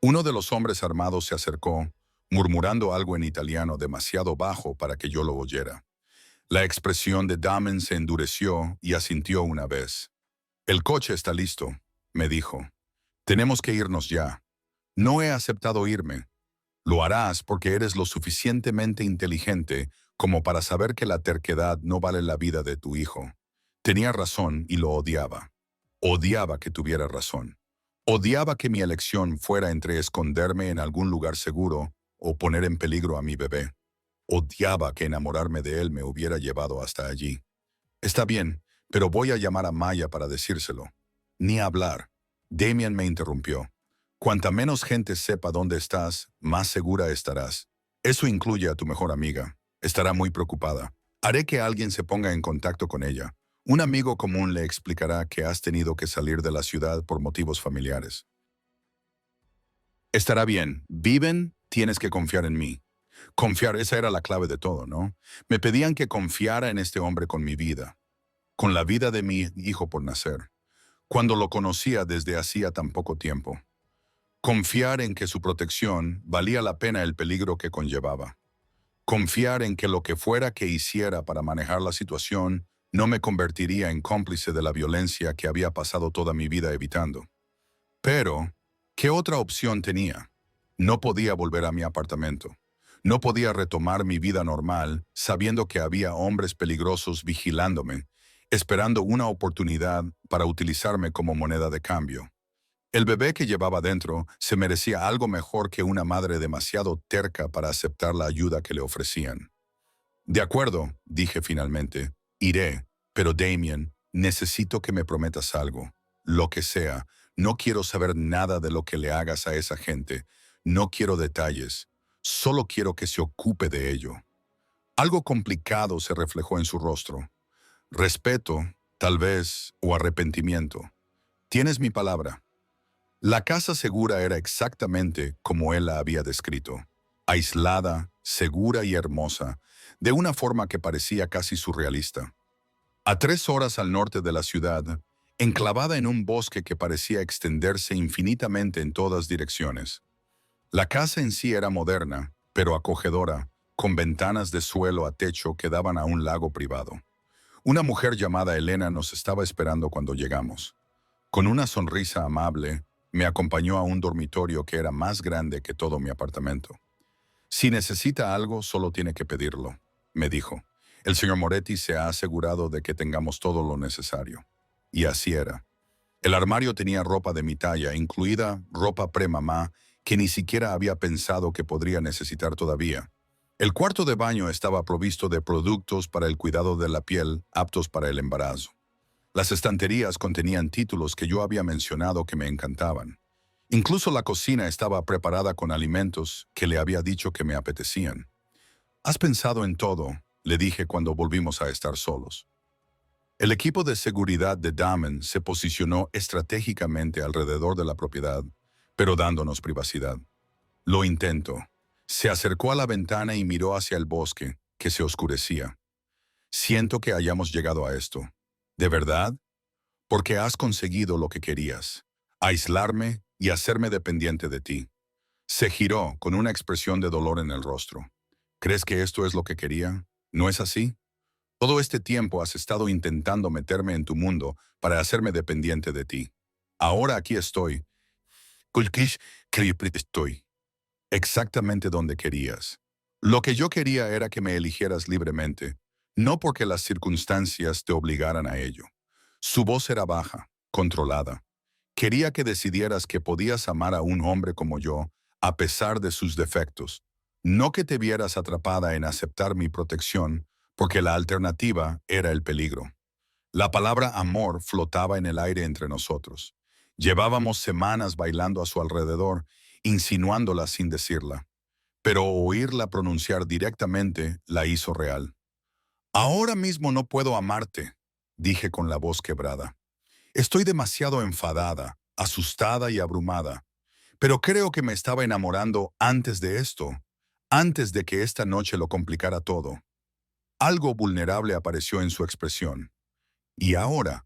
Uno de los hombres armados se acercó, murmurando algo en italiano demasiado bajo para que yo lo oyera. La expresión de Damon se endureció y asintió una vez. «El coche está listo», me dijo. «Tenemos que irnos ya. No he aceptado irme. Lo harás porque eres lo suficientemente inteligente como para saber que la terquedad no vale la vida de tu hijo». Tenía razón y lo odiaba. Odiaba que tuviera razón. Odiaba que mi elección fuera entre esconderme en algún lugar seguro o poner en peligro a mi bebé. Odiaba que enamorarme de él me hubiera llevado hasta allí. «Está bien, pero voy a llamar a Maya para decírselo». «Ni hablar». Damian me interrumpió. «Cuanta menos gente sepa dónde estás, más segura estarás. Eso incluye a tu mejor amiga. Estará muy preocupada. Haré que alguien se ponga en contacto con ella. Un amigo común le explicará que has tenido que salir de la ciudad por motivos familiares». «Estará bien. Viven, tienes que confiar en mí». Confiar, esa era la clave de todo, ¿no? Me pedían que confiara en este hombre con mi vida, con la vida de mi hijo por nacer, cuando lo conocía desde hacía tan poco tiempo. Confiar en que su protección valía la pena el peligro que conllevaba. Confiar en que lo que fuera que hiciera para manejar la situación no me convertiría en cómplice de la violencia que había pasado toda mi vida evitando. Pero, ¿qué otra opción tenía? No podía volver a mi apartamento. No podía retomar mi vida normal sabiendo que había hombres peligrosos vigilándome, esperando una oportunidad para utilizarme como moneda de cambio. El bebé que llevaba dentro se merecía algo mejor que una madre demasiado terca para aceptar la ayuda que le ofrecían. «De acuerdo», dije finalmente, «iré, pero Damian, necesito que me prometas algo. Lo que sea, no quiero saber nada de lo que le hagas a esa gente. No quiero detalles. Solo quiero que se ocupe de ello». Algo complicado se reflejó en su rostro. Respeto, tal vez, o arrepentimiento. «Tienes mi palabra». La casa segura era exactamente como él la había descrito. Aislada, segura y hermosa, de una forma que parecía casi surrealista. A 3 horas al norte de la ciudad, enclavada en un bosque que parecía extenderse infinitamente en todas direcciones. La casa en sí era moderna, pero acogedora, con ventanas de suelo a techo que daban a un lago privado. Una mujer llamada Elena nos estaba esperando cuando llegamos. Con una sonrisa amable, me acompañó a un dormitorio que era más grande que todo mi apartamento. «Si necesita algo, solo tiene que pedirlo», me dijo. «El señor Moretti se ha asegurado de que tengamos todo lo necesario». Y así era. El armario tenía ropa de mi talla, incluida ropa premamá que ni siquiera había pensado que podría necesitar todavía. El cuarto de baño estaba provisto de productos para el cuidado de la piel aptos para el embarazo. Las estanterías contenían títulos que yo había mencionado que me encantaban. Incluso la cocina estaba preparada con alimentos que le había dicho que me apetecían. «¿Has pensado en todo?», le dije cuando volvimos a estar solos. El equipo de seguridad de Damon se posicionó estratégicamente alrededor de la propiedad, pero dándonos privacidad. «Lo intento». Se acercó a la ventana y miró hacia el bosque, que se oscurecía. «Siento que hayamos llegado a esto». «¿De verdad?». «Porque has conseguido lo que querías. Aislarme y hacerme dependiente de ti». Se giró con una expresión de dolor en el rostro. «¿Crees que esto es lo que quería? ¿No es así? Todo este tiempo has estado intentando meterme en tu mundo para hacerme dependiente de ti. Ahora aquí estoy, Kulkish, que estoy exactamente donde querías. Lo que yo quería era que me eligieras libremente, no porque las circunstancias te obligaran a ello. Su voz era baja, controlada. Quería que decidieras que podías amar a un hombre como yo, a pesar de sus defectos. No que te vieras atrapada en aceptar mi protección, porque la alternativa era el peligro. La palabra amor flotaba en el aire entre nosotros. Llevábamos semanas bailando a su alrededor, insinuándola sin decirla. Pero oírla pronunciar directamente la hizo real. Ahora mismo no puedo amarte, dije con la voz quebrada. Estoy demasiado enfadada, asustada y abrumada. Pero creo que me estaba enamorando antes de esto, antes de que esta noche lo complicara todo. Algo vulnerable apareció en su expresión. Y ahora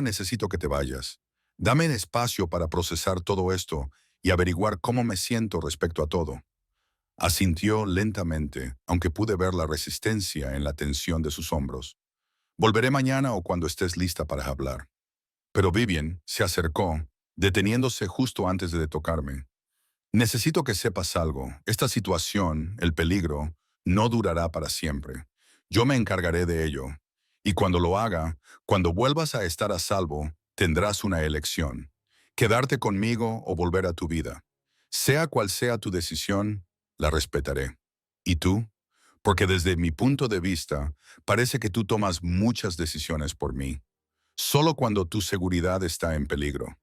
necesito que te vayas. Dame el espacio para procesar todo esto y averiguar cómo me siento respecto a todo. Asintió lentamente, aunque pude ver la resistencia en la tensión de sus hombros. Volveré mañana o cuando estés lista para hablar. Pero Vivian se acercó, deteniéndose justo antes de tocarme. Necesito que sepas algo. Esta situación, el peligro, no durará para siempre. Yo me encargaré de ello. Y cuando lo haga, cuando vuelvas a estar a salvo, tendrás una elección. Quedarte conmigo o volver a tu vida. Sea cual sea tu decisión, la respetaré. ¿Y tú? Porque desde mi punto de vista, parece que tú tomas muchas decisiones por mí. Solo cuando tu seguridad está en peligro.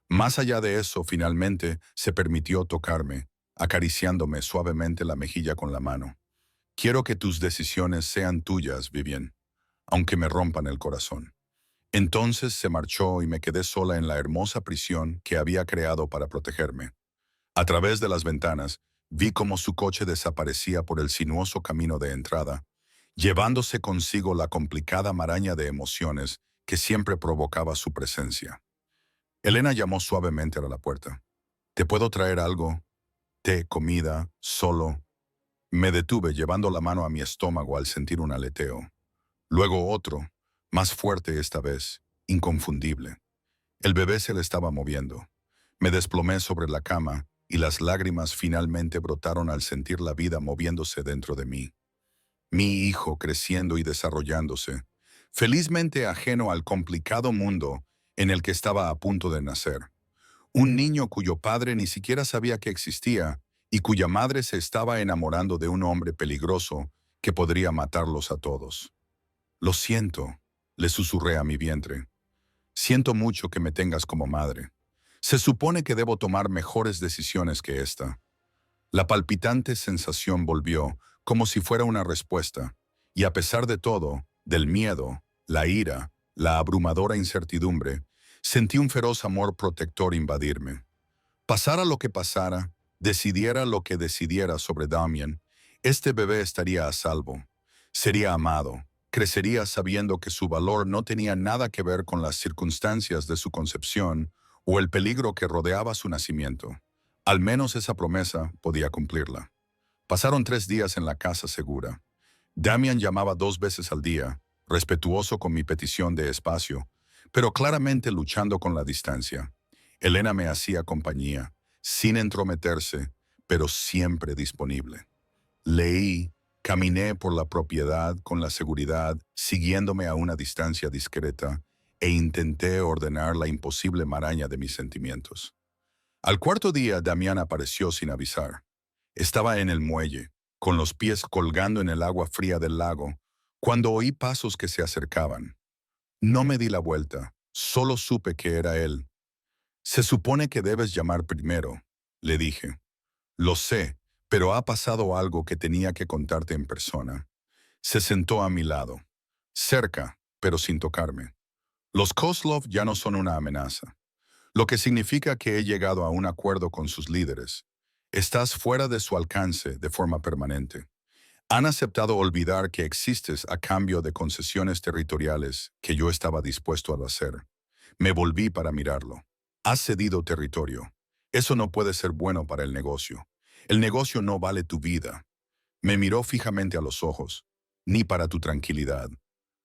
Más allá de eso, finalmente, se permitió tocarme, acariciándome suavemente la mejilla con la mano. Quiero que tus decisiones sean tuyas, Vivian, aunque me rompan el corazón. Entonces se marchó y me quedé sola en la hermosa prisión que había creado para protegerme. A través de las ventanas, vi cómo su coche desaparecía por el sinuoso camino de entrada, llevándose consigo la complicada maraña de emociones que siempre provocaba su presencia. Elena llamó suavemente a la puerta. ¿Te puedo traer algo? Té, comida, solo. Me detuve llevando la mano a mi estómago al sentir un aleteo. Luego otro, más fuerte esta vez, inconfundible. El bebé se le estaba moviendo. Me desplomé sobre la cama y las lágrimas finalmente brotaron al sentir la vida moviéndose dentro de mí. Mi hijo creciendo y desarrollándose, felizmente ajeno al complicado mundo en el que estaba a punto de nacer. Un niño cuyo padre ni siquiera sabía que existía y cuya madre se estaba enamorando de un hombre peligroso que podría matarlos a todos. Lo siento, le susurré a mi vientre. Siento mucho que me tengas como madre. Se supone que debo tomar mejores decisiones que esta. La palpitante sensación volvió, como si fuera una respuesta, y a pesar de todo, del miedo, la ira, la abrumadora incertidumbre, sentí un feroz amor protector invadirme. Pasara lo que pasara, decidiera lo que decidiera sobre Damian, este bebé estaría a salvo. Sería amado, crecería sabiendo que su valor no tenía nada que ver con las circunstancias de su concepción o el peligro que rodeaba su nacimiento. Al menos esa promesa podía cumplirla. Pasaron 3 días en la casa segura. Damian llamaba 2 veces al día, respetuoso con mi petición de espacio, pero claramente luchando con la distancia. Elena me hacía compañía, sin entrometerse, pero siempre disponible. Leí, caminé por la propiedad con la seguridad, siguiéndome a una distancia discreta, e intenté ordenar la imposible maraña de mis sentimientos. Al cuarto día, Damián apareció sin avisar. Estaba en el muelle, con los pies colgando en el agua fría del lago, cuando oí pasos que se acercaban. No me di la vuelta, solo supe que era él. Se supone que debes llamar primero, le dije. Lo sé, pero ha pasado algo que tenía que contarte en persona. Se sentó a mi lado, cerca, pero sin tocarme. Los Kozlov ya no son una amenaza, lo que significa que he llegado a un acuerdo con sus líderes. Estás fuera de su alcance de forma permanente. Han aceptado olvidar que existes a cambio de concesiones territoriales que yo estaba dispuesto a hacer. Me volví para mirarlo. Has cedido territorio. Eso no puede ser bueno para el negocio. El negocio no vale tu vida. Me miró fijamente a los ojos. Ni para tu tranquilidad.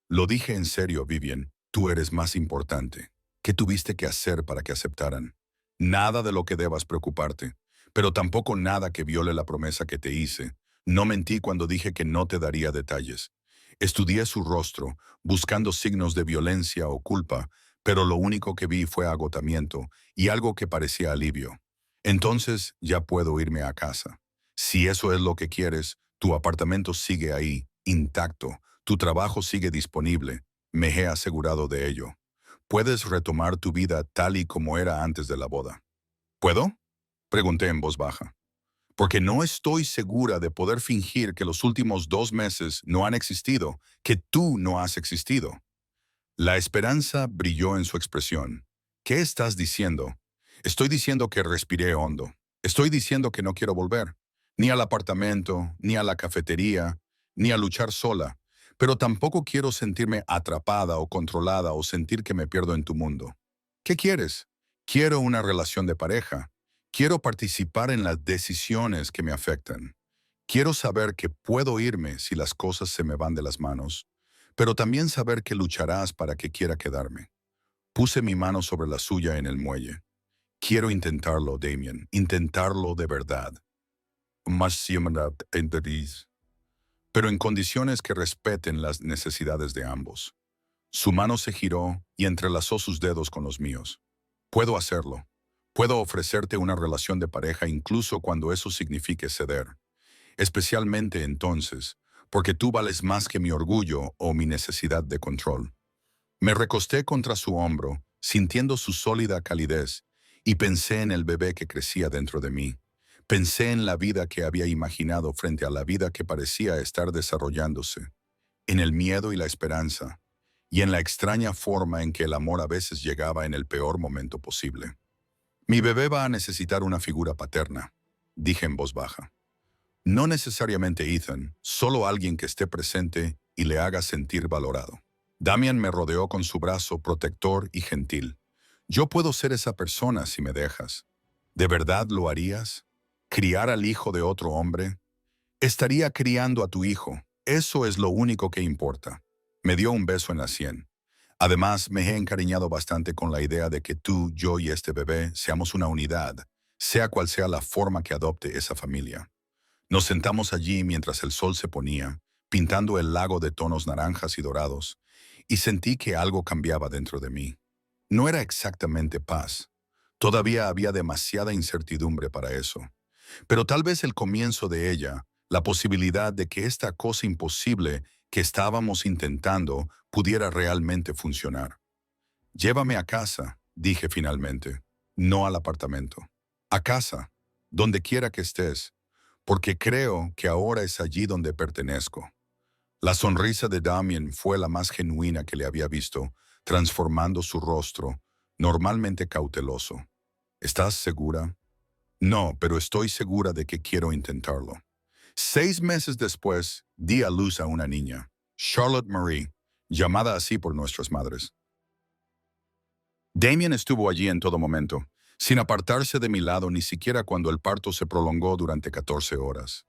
Lo dije en serio, Vivian. Tú eres más importante. ¿Qué tuviste que hacer para que aceptaran? Nada de lo que debas preocuparte, pero tampoco nada que viole la promesa que te hice. No mentí cuando dije que no te daría detalles. Estudié su rostro, buscando signos de violencia o culpa, pero lo único que vi fue agotamiento y algo que parecía alivio. Entonces ya puedo irme a casa. Si eso es lo que quieres, tu apartamento sigue ahí, intacto, tu trabajo sigue disponible. Me he asegurado de ello. Puedes retomar tu vida tal y como era antes de la boda. ¿Puedo? Pregunté en voz baja. Porque no estoy segura de poder fingir que los últimos 2 meses no han existido, que tú no has existido. La esperanza brilló en su expresión. ¿Qué estás diciendo? Estoy diciendo que respiré hondo. Estoy diciendo que no quiero volver. Ni al apartamento, ni a la cafetería, ni a luchar sola. Pero tampoco quiero sentirme atrapada o controlada o sentir que me pierdo en tu mundo. ¿Qué quieres? Quiero una relación de pareja. Quiero participar en las decisiones que me afectan. Quiero saber que puedo irme si las cosas se me van de las manos, pero también saber que lucharás para que quiera quedarme. Puse mi mano sobre la suya en el muelle. Quiero intentarlo, Damien, intentarlo de verdad. Más siempre entendís. Pero en condiciones que respeten las necesidades de ambos. Su mano se giró y entrelazó sus dedos con los míos. Puedo hacerlo. Puedo ofrecerte una relación de pareja incluso cuando eso signifique ceder. Especialmente entonces, porque tú vales más que mi orgullo o mi necesidad de control. Me recosté contra su hombro, sintiendo su sólida calidez, y pensé en el bebé que crecía dentro de mí. Pensé en la vida que había imaginado frente a la vida que parecía estar desarrollándose, en el miedo y la esperanza, y en la extraña forma en que el amor a veces llegaba en el peor momento posible. Mi bebé va a necesitar una figura paterna, dije en voz baja. No necesariamente Ethan, solo alguien que esté presente y le haga sentir valorado. Damian me rodeó con su brazo protector y gentil. Yo puedo ser esa persona si me dejas. ¿De verdad lo harías? ¿Criar al hijo de otro hombre? Estaría criando a tu hijo. Eso es lo único que importa. Me dio un beso en la sien. Además, me he encariñado bastante con la idea de que tú, yo y este bebé seamos una unidad, sea cual sea la forma que adopte esa familia. Nos sentamos allí mientras el sol se ponía, pintando el lago de tonos naranjas y dorados, y sentí que algo cambiaba dentro de mí. No era exactamente paz. Todavía había demasiada incertidumbre para eso. Pero tal vez el comienzo de ella, la posibilidad de que esta cosa imposible que estábamos intentando pudiera realmente funcionar. Llévame a casa, dije finalmente, no al apartamento. A casa, donde quiera que estés, porque creo que ahora es allí donde pertenezco. La sonrisa de Damien fue la más genuina que le había visto, transformando su rostro, normalmente cauteloso. ¿Estás segura? No, pero estoy segura de que quiero intentarlo. 6 meses después, di a luz a una niña, Charlotte Marie, llamada así por nuestras madres. Damien estuvo allí en todo momento, sin apartarse de mi lado ni siquiera cuando el parto se prolongó durante 14 horas.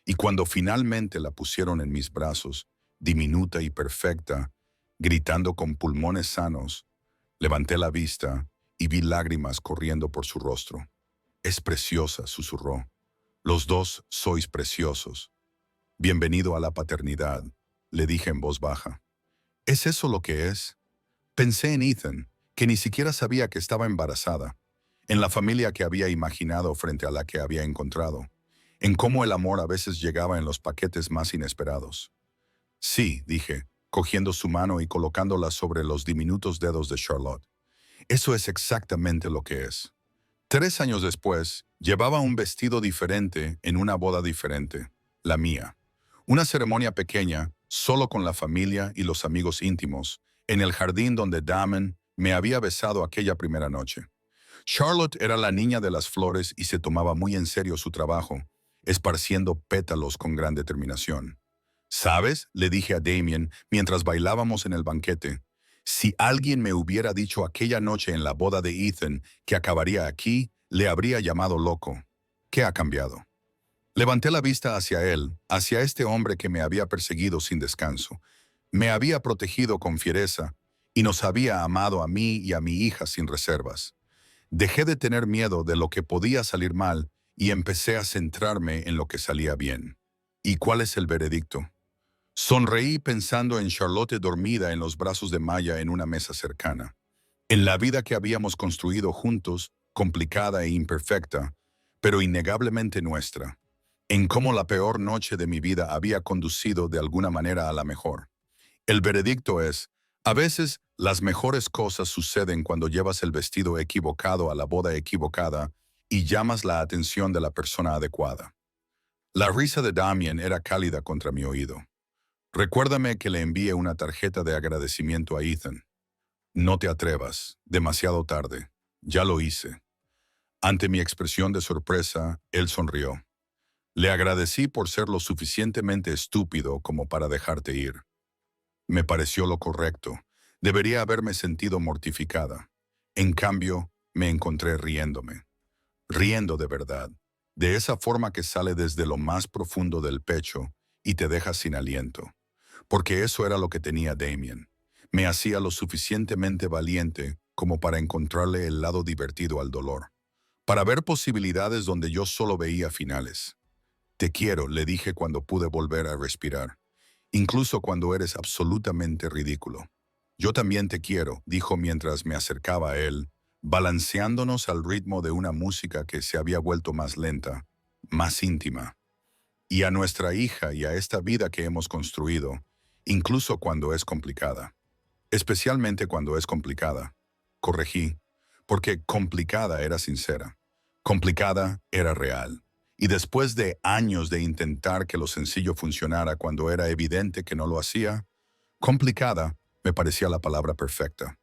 Y cuando finalmente la pusieron en mis brazos, diminuta y perfecta, gritando con pulmones sanos, levanté la vista y vi lágrimas corriendo por su rostro. Es preciosa, susurró. Los dos sois preciosos. Bienvenido a la paternidad, le dije en voz baja. ¿Es eso lo que es? Pensé en Ethan, que ni siquiera sabía que estaba embarazada, en la familia que había imaginado frente a la que había encontrado, en cómo el amor a veces llegaba en los paquetes más inesperados. Sí, dije, cogiendo su mano y colocándola sobre los diminutos dedos de Charlotte. Eso es exactamente lo que es. 3 años después, llevaba un vestido diferente en una boda diferente, la mía. Una ceremonia pequeña, solo con la familia y los amigos íntimos, en el jardín donde Damon me había besado aquella primera noche. Charlotte era la niña de las flores y se tomaba muy en serio su trabajo, esparciendo pétalos con gran determinación. ¿Sabes?, le dije a Damien mientras bailábamos en el banquete. Si alguien me hubiera dicho aquella noche en la boda de Ethan que acabaría aquí, le habría llamado loco. ¿Qué ha cambiado? Levanté la vista hacia él, hacia este hombre que me había perseguido sin descanso. Me había protegido con fiereza y nos había amado a mí y a mi hija sin reservas. Dejé de tener miedo de lo que podía salir mal y empecé a centrarme en lo que salía bien. ¿Y cuál es el veredicto? Sonreí pensando en Charlotte dormida en los brazos de Maya en una mesa cercana. En la vida que habíamos construido juntos, complicada e imperfecta, pero innegablemente nuestra. En cómo la peor noche de mi vida había conducido de alguna manera a la mejor. El veredicto es, a veces las mejores cosas suceden cuando llevas el vestido equivocado a la boda equivocada y llamas la atención de la persona adecuada. La risa de Damien era cálida contra mi oído. Recuérdame que le envíe una tarjeta de agradecimiento a Ethan. No te atrevas, demasiado tarde. Ya lo hice. Ante mi expresión de sorpresa, él sonrió. Le agradecí por ser lo suficientemente estúpido como para dejarte ir. Me pareció lo correcto. Debería haberme sentido mortificada. En cambio, me encontré riéndome. Riendo de verdad. De esa forma que sale desde lo más profundo del pecho y te deja sin aliento. Porque eso era lo que tenía Damien. Me hacía lo suficientemente valiente como para encontrarle el lado divertido al dolor. Para ver posibilidades donde yo solo veía finales. Te quiero, le dije cuando pude volver a respirar. Incluso cuando eres absolutamente ridículo. Yo también te quiero, dijo mientras me acercaba a él, balanceándonos al ritmo de una música que se había vuelto más lenta, más íntima. Y a nuestra hija y a esta vida que hemos construido, incluso cuando es complicada. Especialmente cuando es complicada. Corregí, porque complicada era sincera. Complicada era real. Y después de años de intentar que lo sencillo funcionara cuando era evidente que no lo hacía, complicada me parecía la palabra perfecta.